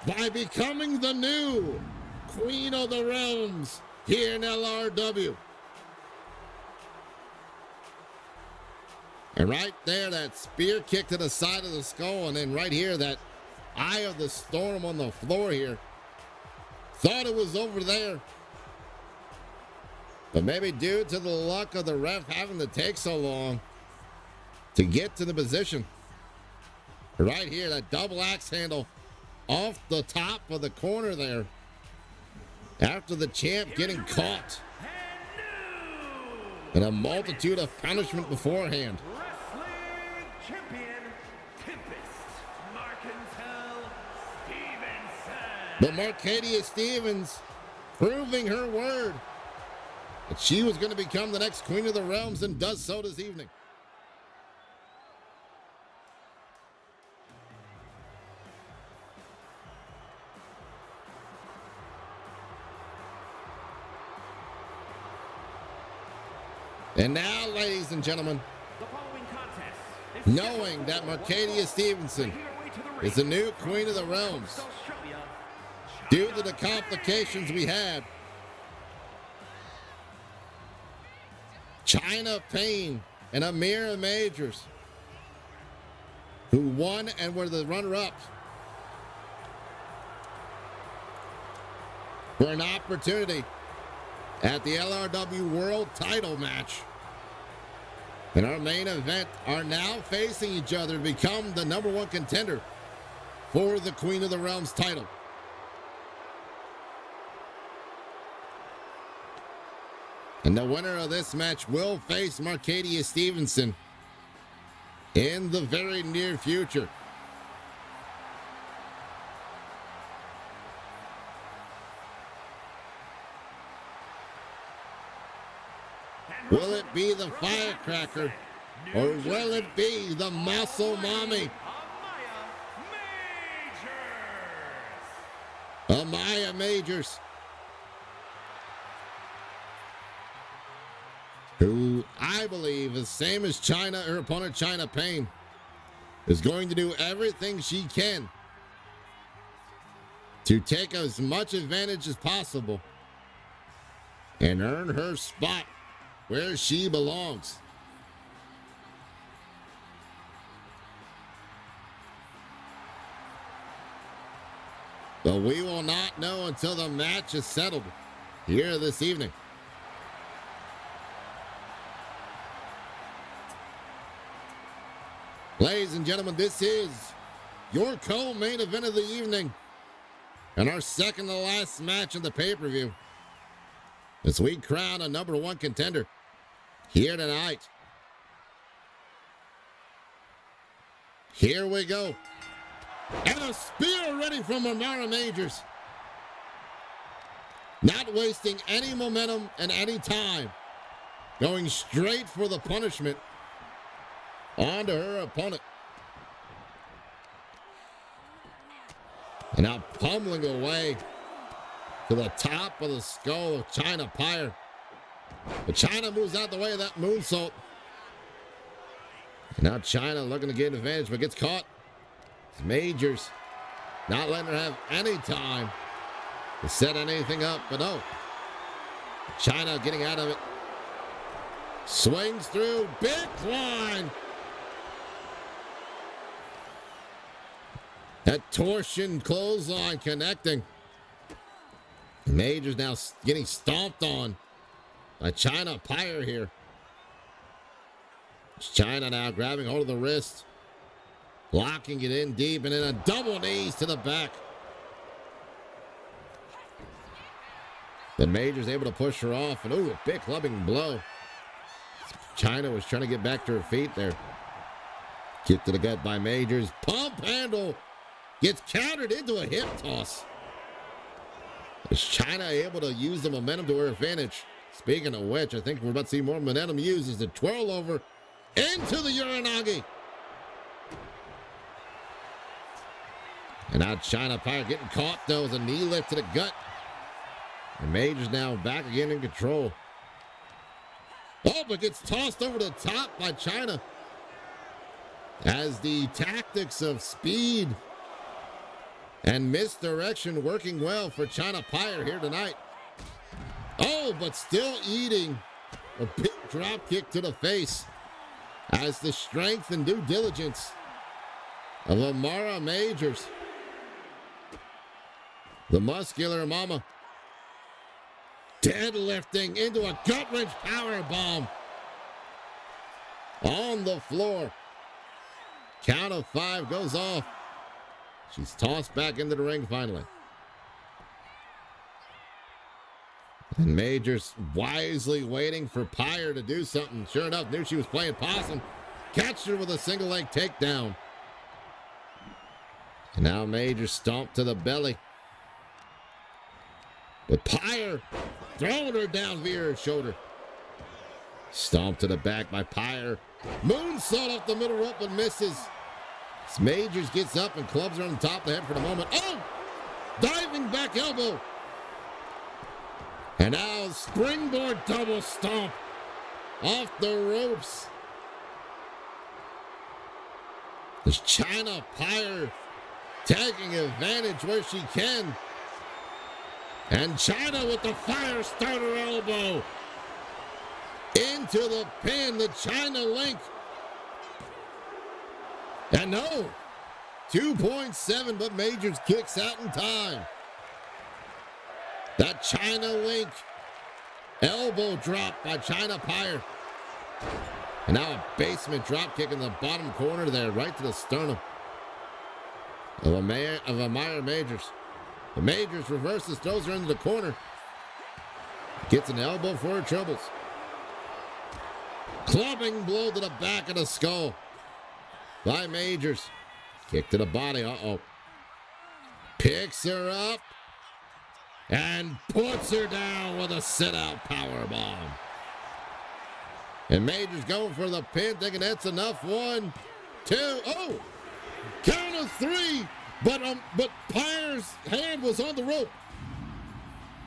by becoming the new Queen of the Realms here in LRW. And right there, that spear kick to the side of the skull. And then right here, that Eye of the Storm on the floor here. Thought it was over there. But maybe due to the luck of the ref having to take so long to get to the position. Right here, that double axe handle off the top of the corner there. After the champ getting caught. And a multitude of punishment beforehand. Wrestling champion, Tempest Mercantile Stevenson. But Mercadia Stevens proving her word that she was going to become the next Queen of the Realms, and does so this evening. And now, ladies and gentlemen, The following contest is knowing that Mercadia Stevenson is the new Queen of the Realms, due to the complications we had, China Payne and Amira Majors, who won and were the runner-up, for an opportunity at the LRW World Title match In our main event are now facing each other to become the #1 contender for the Queen of the Realms title. And the winner of this match will face Marcadia Stevenson in the very near future. Will it be the Firecracker, or will it be the Muscle Mommy? Amaya Majors, who I believe is same as China, her opponent China Payne, is going to do everything she can to take as much advantage as possible and earn her spot where she belongs. But we will not know until the match is settled here this evening. Ladies and gentlemen, this is your co-main event of the evening and our second to last match of the pay-per-view as we crown a #1 contender here tonight. Here we go. And a spear ready from Amaya Majors. Not wasting any momentum and any time. Going straight for the punishment onto her opponent. And now pummeling away to the top of the skull of China Pyre. But China moves out the way of that moonsault. And now China looking to get an advantage, but gets caught. It's Majors not letting her have any time to set anything up, but no. China getting out of it. Swings through, big climb. That torsion clothesline connecting. Majors now getting stomped on by China Pyre here. It's China now grabbing hold of the wrist, locking it in deep, and then a double knees to the back. Then Major's able to push her off, and ooh, a big clubbing blow. China was trying to get back to her feet there. Kick to the gut by Majors. Pump handle gets countered into a hip toss. Is China able to use the momentum to her advantage? Speaking of which, I think we're about to see more momentum used as the twirl over into the Uranagi. And now China Pyre getting caught though with a knee lift to the gut. And Major's now back again in control. Oh, but gets tossed over the top by China. As the tactics of speed and misdirection working well for China Pyre here tonight. Oh, but still eating a big drop kick to the face as the strength and due diligence of Amaya Majors, the muscular mama, deadlifting into a gut-wrench power bomb on the floor. Count of 5 goes off. She's tossed back into the ring finally. And Majors wisely waiting for Pyre to do something. Sure enough, knew she was playing possum. Catched her with a single leg takedown. And now Majors stomped to the belly. But Pyre throwing her down via her shoulder. Stomped to the back by Pyre. Moonsault off the middle rope but misses. As Majors gets up and clubs her on the top of the head for the moment. Oh! Diving back elbow. And now springboard double stomp off the ropes. There's China Pyre taking advantage where she can. And China with the fire starter elbow into the pin, the China link. And no, 2.7, but Majors kicks out in time. That China link elbow drop by China Pyre. And now a basement drop kick in the bottom corner there, right to the sternum of Amaya Majors. The Majors reverses, throws her into the corner. Gets an elbow for her troubles. Clubbing blow to the back of the skull by Majors. Kick to the body. Uh-oh. Picks her up and puts her down with a sit-out powerbomb. And Majors going for the pin, thinking that's enough. 1, 2, oh! Count of 3, but Pyre's hand was on the rope.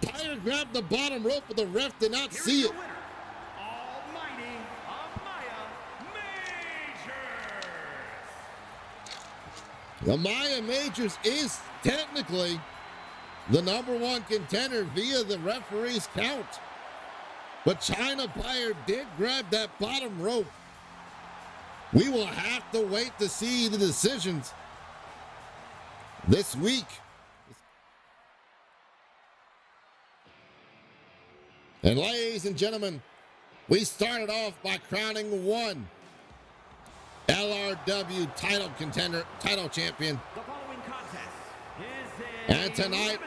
Pyre grabbed the bottom rope, but the ref did not see it. Almighty Amaya Majors. Amaya Majors is technically the #1 contender via the referee's count. But China Pyre did grab that bottom rope. We will have to wait to see the decisions this week. And ladies and gentlemen, we started off by crowning one LRW title champion. The following contest is And tonight,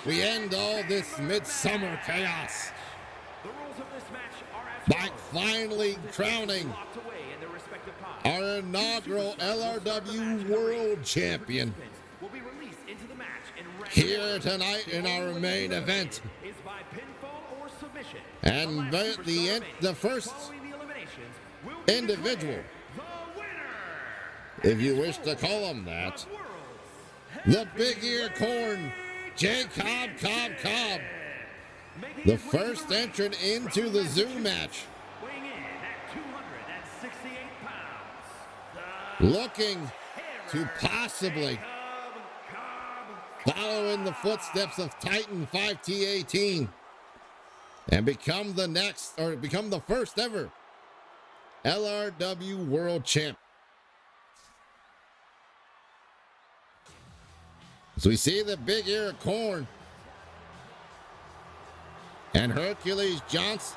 we end all this MidSummer Chaos the rules of this match are as by follows. finally crowning Locked away in their respective pods. our inaugural LRW World Champion Will be released into the match in random here order. tonight in our main event. Is by pinfall or submission. And The last superstar the first following the eliminations will be individual, declared the winner. if you wish to call him that, the Big Ear Corn, J. Cobb. The first entrant into the Zoom match, Weighing in at 268 pounds. looking to possibly follow in the footsteps of Titan 5T18 and become the first ever LRW World Champ. So we see the Big Ear of Corn and Hercules Johnson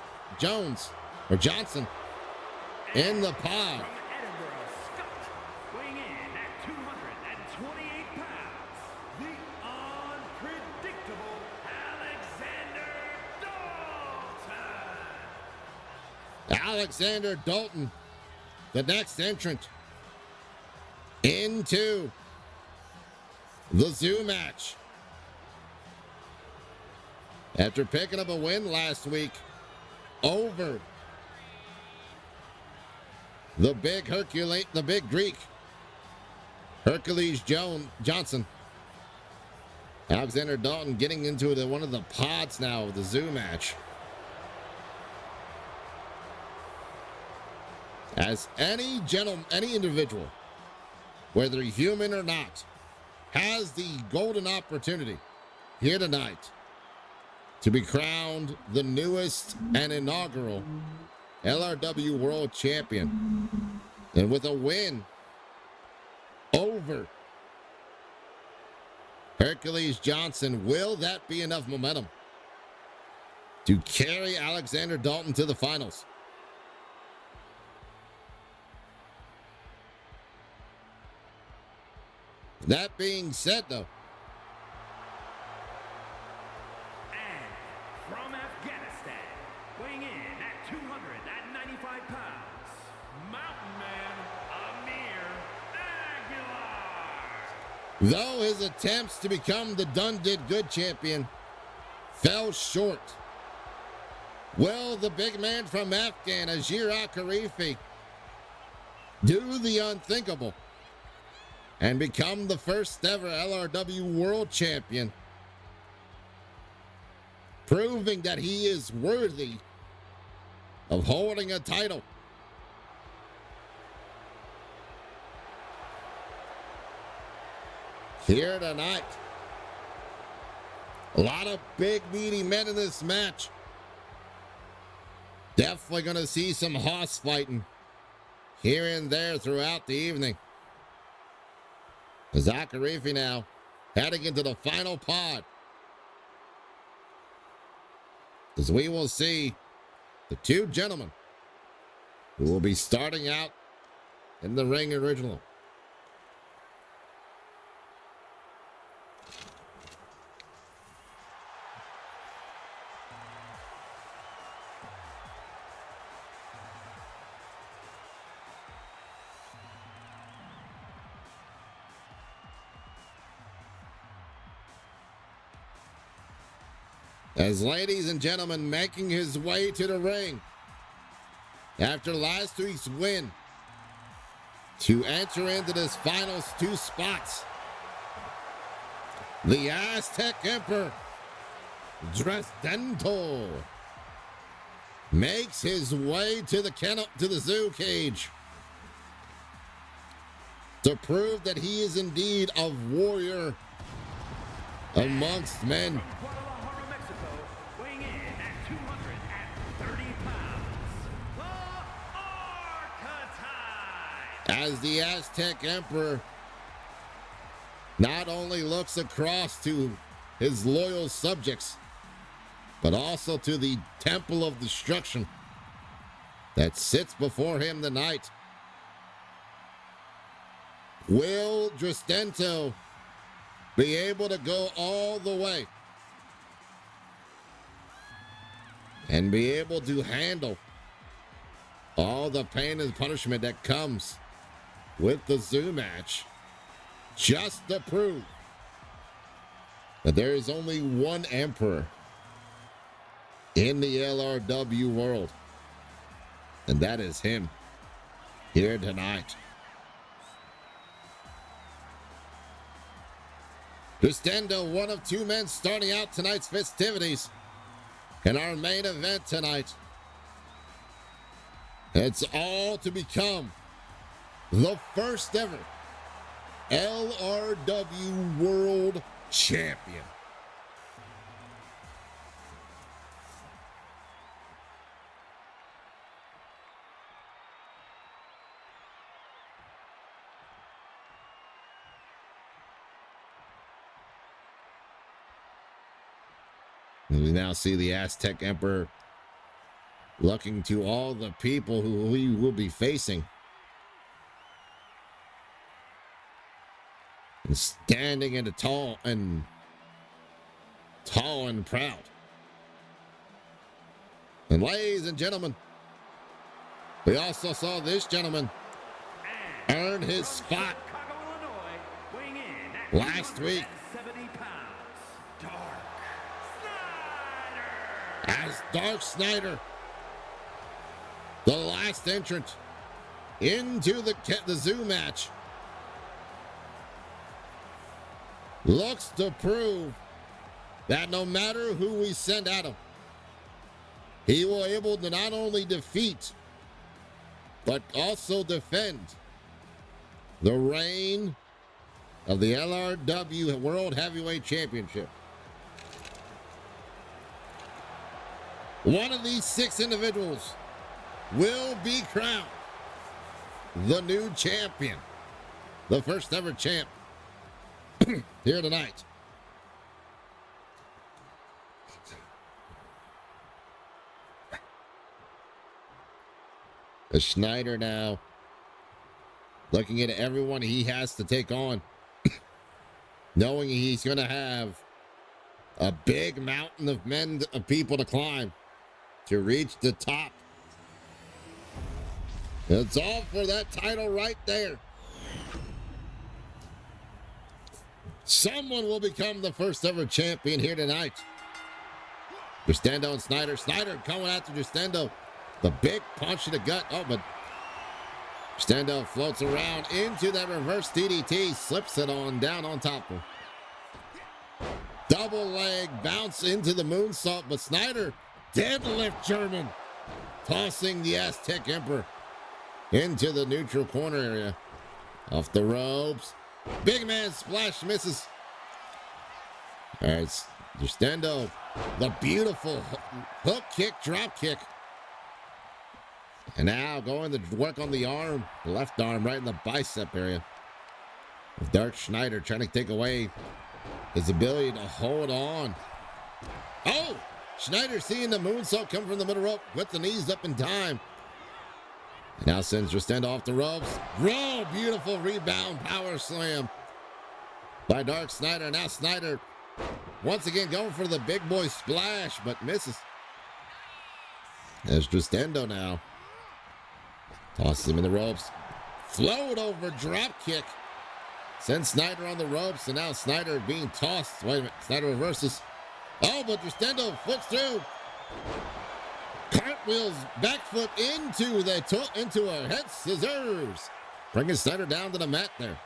in the pod. From Edinburgh, Scotland, weighing in at 228 pounds, the unpredictable Alexander Dalton, the next entrant into the Zoo match. After picking up a win last week over the big Greek, Hercules Johnson. Alexander Dalton getting into one of the pods now of the Zoo match. As any individual, whether human or not, has the golden opportunity here tonight to be crowned the newest and inaugural LRW World Champion. And with a win over Hercules Johnson, will that be enough momentum to carry Alexander Dalton to the finals? That being said, though, And from Afghanistan, weighing in at 295 pounds, Mountain Man Amir Aguilar. though his attempts to become the Done Did Good champion fell short, will the big man from Afghan, Azir Al-Kharifi, do the unthinkable and become the first ever LRW World Champion, proving that he is worthy of holding a title? Here tonight, a lot of big, meaty men in this match. Definitely going to see some hoss fighting here and there throughout the evening. Zakarifi now heading into the final pod, as we will see the two gentlemen who will be starting out in the ring original. As ladies and gentlemen, making his way to the ring after last week's win to enter into this final 2 spots, the Aztec Emperor Dresdento makes his way to the zoo cage to prove that he is indeed a warrior amongst men. As the Aztec Emperor not only looks across to his loyal subjects, but also to the Temple of Destruction that sits before him tonight. Will Dresdento be able to go all the way and be able to handle all the pain and punishment that comes with the zoo match, just to prove that there is only one emperor in the LRW world, and that is him here tonight. Dresdento, one of 2 men starting out tonight's festivities in our main event tonight. It's all to become the first ever LRW World Champion. And we now see the Aztec Emperor looking to all the people who he will be facing. And standing in tall and proud. And ladies and gentlemen, we also saw this gentleman earn his spot last week as Dark Snyder, the last entrant into the zoo match, looks to prove that no matter who we send at him, he will be able to not only defeat, but also defend the reign of the LRW World Heavyweight Championship. One of these 6 individuals will be crowned the new champion, the first ever champ here tonight. The Schneider now looking at everyone he has to take on, knowing he's going to have a big mountain of people to climb to reach the top. It's all for that title right there. Someone will become the first ever champion here tonight. Dresdento and Snyder. Snyder coming after Dresdento. The big punch to the gut. Oh, but Dresdento floats around into that reverse DDT. Slips it on down on top of him. Double leg bounce into the moonsault, but Snyder deadlift German, tossing the Aztec Emperor into the neutral corner area. Off the ropes. Big man splash misses. All right, Dresdento, the beautiful hook kick, drop kick. And now going to work on the arm, left arm right in the bicep area. Dark Schneider trying to take away his ability to hold on. Oh! Schneider seeing the moonsault come from the middle rope with the knees up in time. Now sends Rostendo off the ropes. Roll, beautiful rebound power slam by Dark Snyder. Now Snyder once again going for the big boy splash, but misses. There's Rostendo now. Tosses him in the ropes. Float over drop kick. Sends Snyder on the ropes, and now Snyder being tossed. Wait a minute, Snyder reverses. Oh, but Rostendo flips through. Cartwheels back foot into a head scissors, bringing Snyder down to the mat there.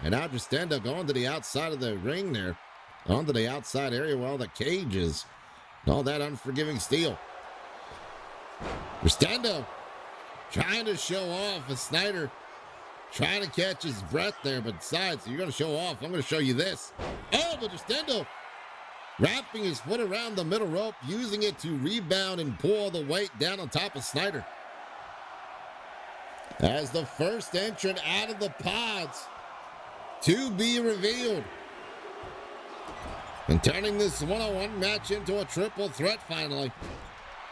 And now Rostendo going to the outside of the ring there, onto the outside area where all the cage is, and all that unforgiving steel. Rostendo trying to show off, as Snyder trying to catch his breath there, but decides, you're going to show off, I'm going to show you this. Oh, but Rostendo wrapping his foot around the middle rope, using it to rebound and pull the weight down on top of Snyder. As the first entrant out of the pods to be revealed. And turning this one-on-one match into a triple threat finally.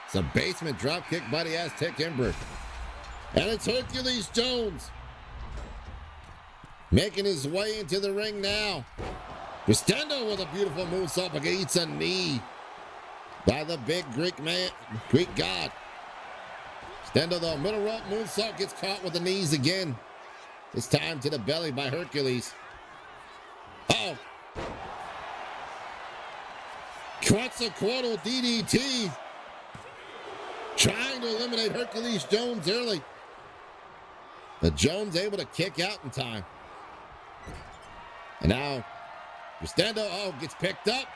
It's a basement drop kick by the Aztec Emperor. And it's Hercules Jones making his way into the ring now. Rostendo with a beautiful moonsault, but eats a knee by the big Greek god. Rostendo, though, middle rope moonsault, gets caught with the knees again. This time to the belly by Hercules. Oh. Quetzalcoatl DDT. Trying to eliminate Hercules Jones early. But Jones able to kick out in time. And now Rostendo, gets picked up.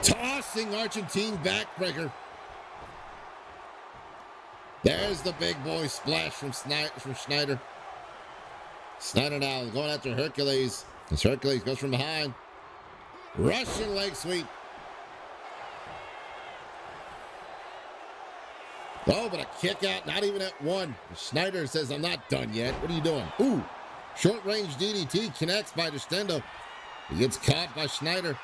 Tossing Argentine backbreaker. There's the big boy splash from Snyder. Snyder now going after Hercules. As Hercules goes from behind. Russian leg sweep. Oh, but a kick out, not even at one. Snyder says, I'm not done yet. What are you doing? Ooh, short range DDT connects by Rostendo. He gets caught by Snyder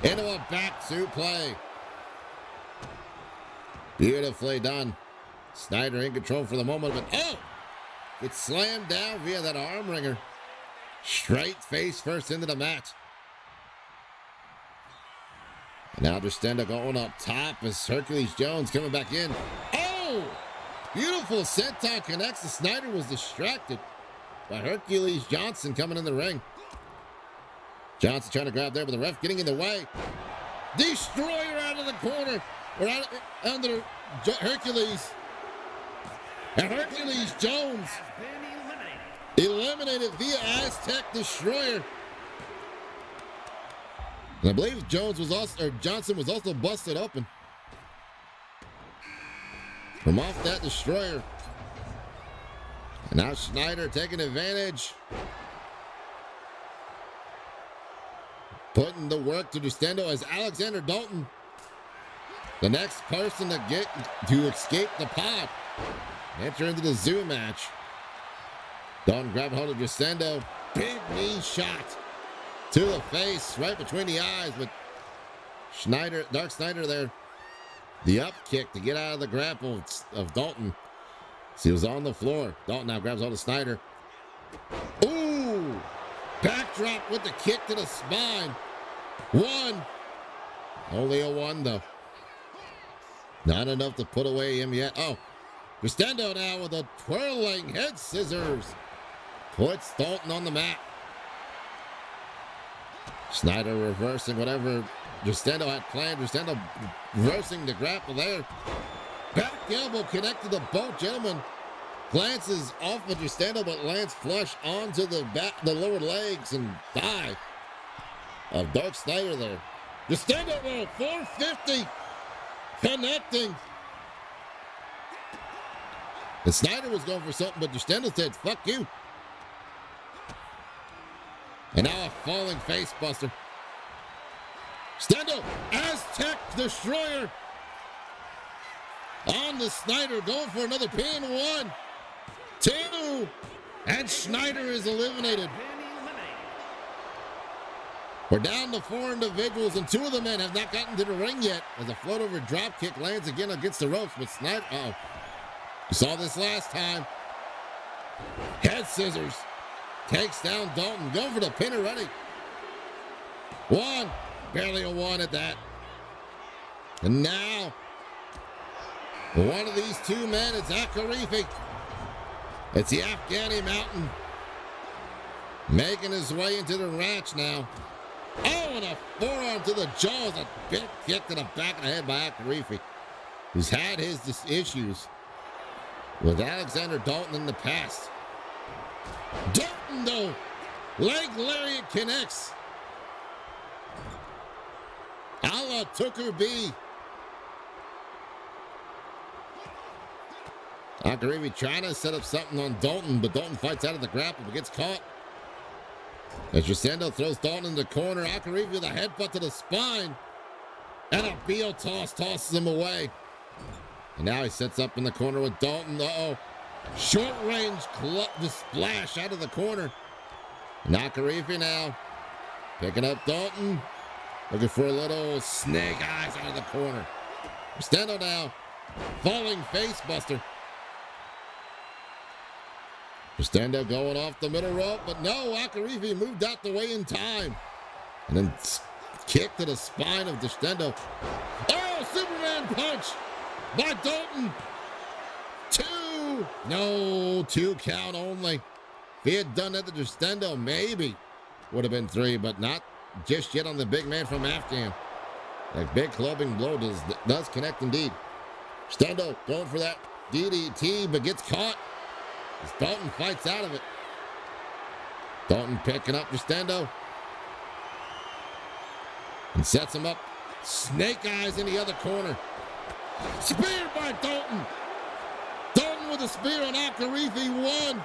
into a back suplex. Beautifully done. Snyder in control for the moment, but gets slammed down via that arm wringer. Straight face first into the mat. And now Rostendo going up top as Hercules Jones coming back in. Oh! Beautiful senton connects. The Snyder was distracted by Hercules Johnson coming in the ring. Johnson trying to grab there, but the ref getting in the way. Destroyer out of the corner. Or out under Hercules. And Hercules Jones eliminated via Aztec Destroyer. And I believe Johnson was also busted open from off that Destroyer. And now Snyder taking advantage. Putting the work to Rostendo as Alexander Dalton, the next person to escape the pod. Enter into the zoo match. Dalton grabbing hold of Rostendo. Big knee shot to the face, right between the eyes, but Dark Snyder there. The up kick to get out of the grapple of Dalton. So he was on the floor. Dalton now grabs hold of Snyder. Ooh! Backdrop with the kick to the spine. One. Only a one, though. Not enough to put away him yet. Oh, Rostendo now with a twirling head scissors. Puts Dalton on the mat. Snyder reversing whatever Rostendo had planned. Rostendo reversing the grapple there. Back elbow connected to both gentlemen. Glances off of Rostendo, but lands flush onto the lower legs and thigh of Dark Snyder there. Rostendo roll 450. Connecting. And Snyder was going for something, but Rostendo said, fuck you. And now a falling face buster. Rostendo, Aztec Destroyer. On to Snyder, going for another pin. 1, 2, and Snyder is eliminated. We're down to 4 individuals, and 2 of the men have not gotten to the ring yet. As a float over drop kick lands again against the ropes, but Snyder, You saw this last time. Head scissors. Takes down Dalton. Going for the pin already. One. Barely a one at that. And now, one of these two men is Akarifi. It's the Afghani Mountain. Making his way into the ranch now. Oh, and a forearm to the jaws. A big kick to the back of the head by Akarifi, who's had his issues with Alexander Dalton in the past. Dalton, though, leg lariat connects. A la Tucker B. Akarifi trying to set up something on Dalton, but Dalton fights out of the grapple but gets caught. As Rosendo throws Dalton in the corner, Akarifi with a headbutt to the spine. And a Beal toss tosses him away. And now he sets up in the corner with Dalton. Uh-oh. Short range splash out of the corner. And Akarifi now picking up Dalton. Looking for a little snake eyes out of the corner. Rosendo now falling face buster. Rosendo going off the middle rope, but no, Akarifi moved out the way in time. And then kick to the spine of Rosendo. Oh, Superman punch by Dalton. Two. No, 2 count only. If he had done that to Rosendo, maybe would have been 3, but not just yet on the big man from Afghan. That big clubbing blow does connect indeed. Rosendo going for that DDT, but gets caught. As Dalton fights out of it. Dalton picking up Rosendo. And sets him up. Snake eyes in the other corner. Spear by Dalton. Dalton with a spear on Akarifi. 1,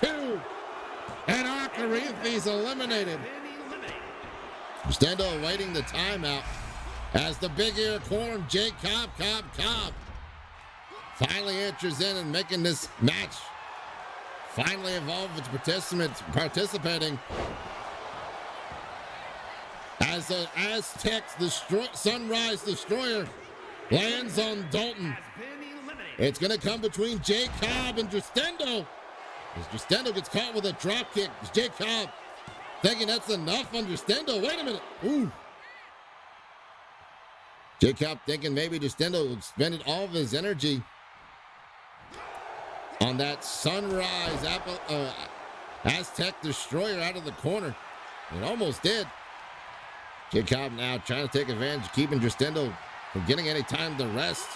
2. And Akarifi's eliminated. Rosendo awaiting the timeout. As the big ear corn, Jay Cobb finally enters in and making this match finally involve its participants participating as the Aztec Sunrise Destroyer lands on Dalton. It's going to come between Jay Cobb and Rosendo. As Rosendo gets caught with a drop kick. Jay Cobb thinking that's enough on Rosendo. Wait a minute. Ooh. Jay Cobb thinking maybe Rosendo expended all of his energy on that Sunrise Aztec Destroyer out of the corner. It almost did. Jay Cobb now trying to take advantage of keeping Rosendo from getting any time to rest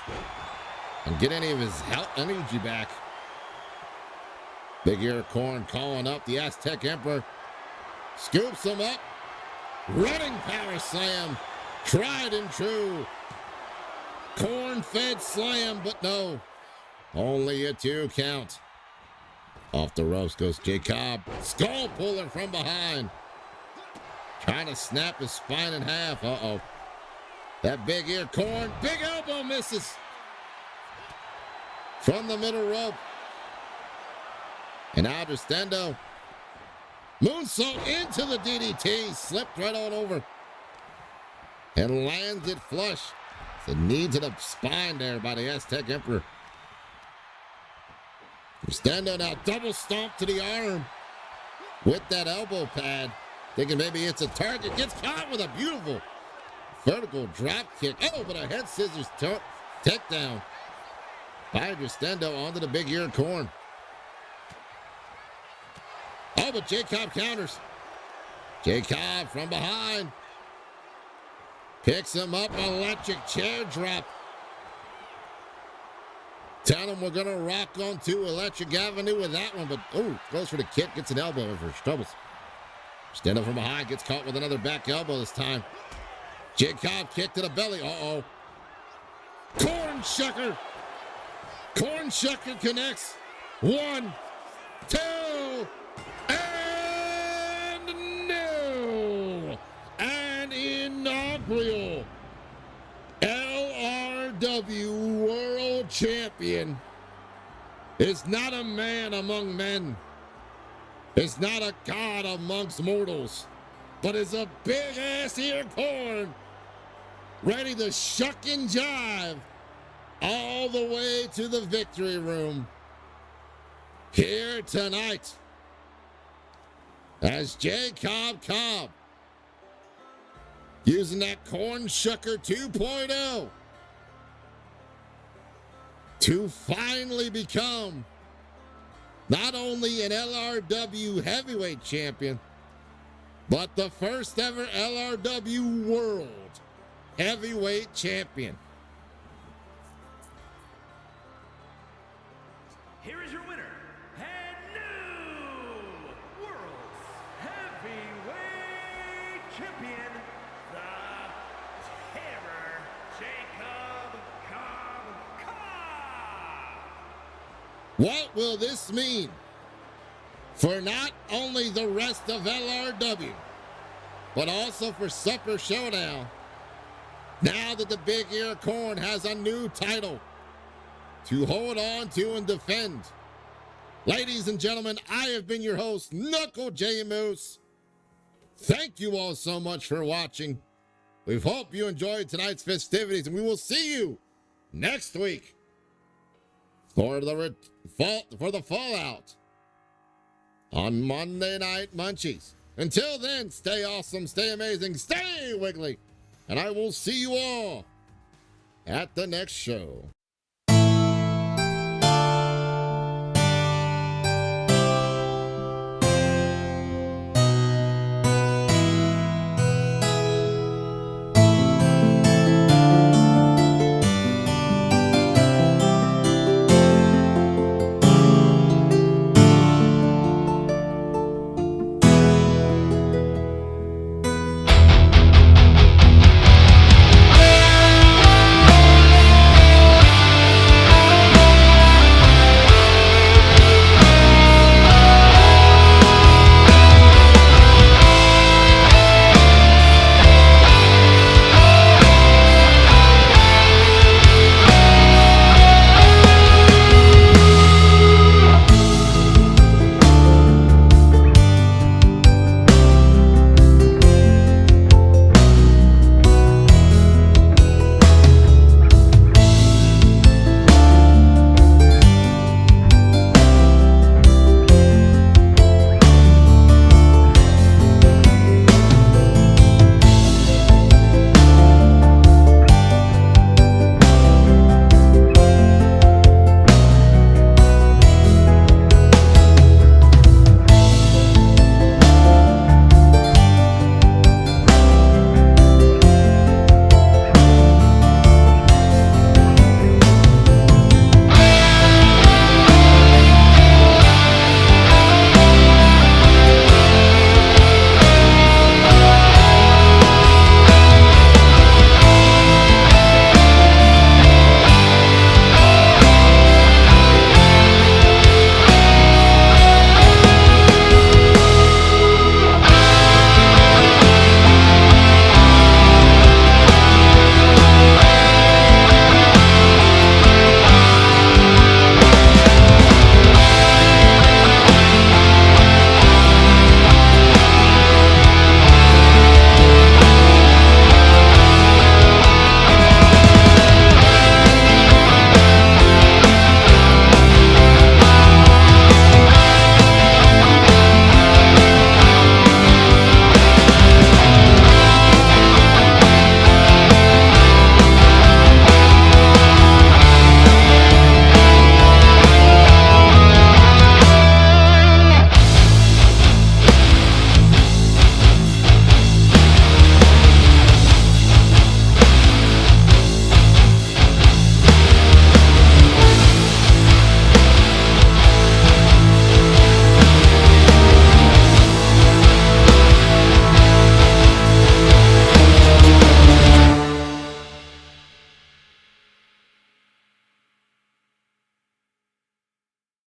and get any of his energy back. Big Ear Corn calling up the Aztec Emperor. Scoops him up. Running power slam. Tried and true. Corn-fed slam, but no. Only a 2 count. Off the ropes goes Jay Cobb. Skull puller from behind. Trying to snap his spine in half. Uh-oh. That Big Ear Corn. Big elbow misses. From the middle rope. And now Rosendo. Moonsault into the DDT. Slipped right on over. And lands it flush. The knee to the spine there by the Aztec Emperor. Rosendo now double stomp to the arm with that elbow pad. Thinking maybe it's a target. Gets caught with a beautiful vertical drop kick. Oh, but a head scissors takedown by Rosendo onto the Big Ear Corn. Oh, but Jay Cobb counters. Jay Cobb from behind. Picks him up, electric chair drop. Tell him we're going to rock on to Electric Avenue with that one, but goes for the kick, gets an elbow over his troubles. Stand up from behind, gets caught with another back elbow this time. Jay Cobb kick to the belly, uh-oh. Corn Shucker. Corn Shucker connects. 1, 2, and no! An inaugural LRW World Champion is not a man among men. It's not a god amongst mortals, but is a big-ass ear corn ready to shuck and jive all the way to the victory room here tonight as Cobb using that corn shucker 2.0 to finally become not only an LRW heavyweight champion, but the first ever LRW world heavyweight champion. Here is your winner and new World's Heavyweight Champion, the Terror, Jacob Cobb. What will this mean for not only the rest of LRW, but also for Super Showdown, now that the Big Ear Corn has a new title to hold on to and defend? Ladies and gentlemen, I have been your host, Knuckle J Moose. Thank you all so much for watching. We hope you enjoyed tonight's festivities, and we will see you next week for the fallout on Monday Night Munchies. Until then, stay awesome, stay amazing, stay wiggly, and I will see you all at the next show.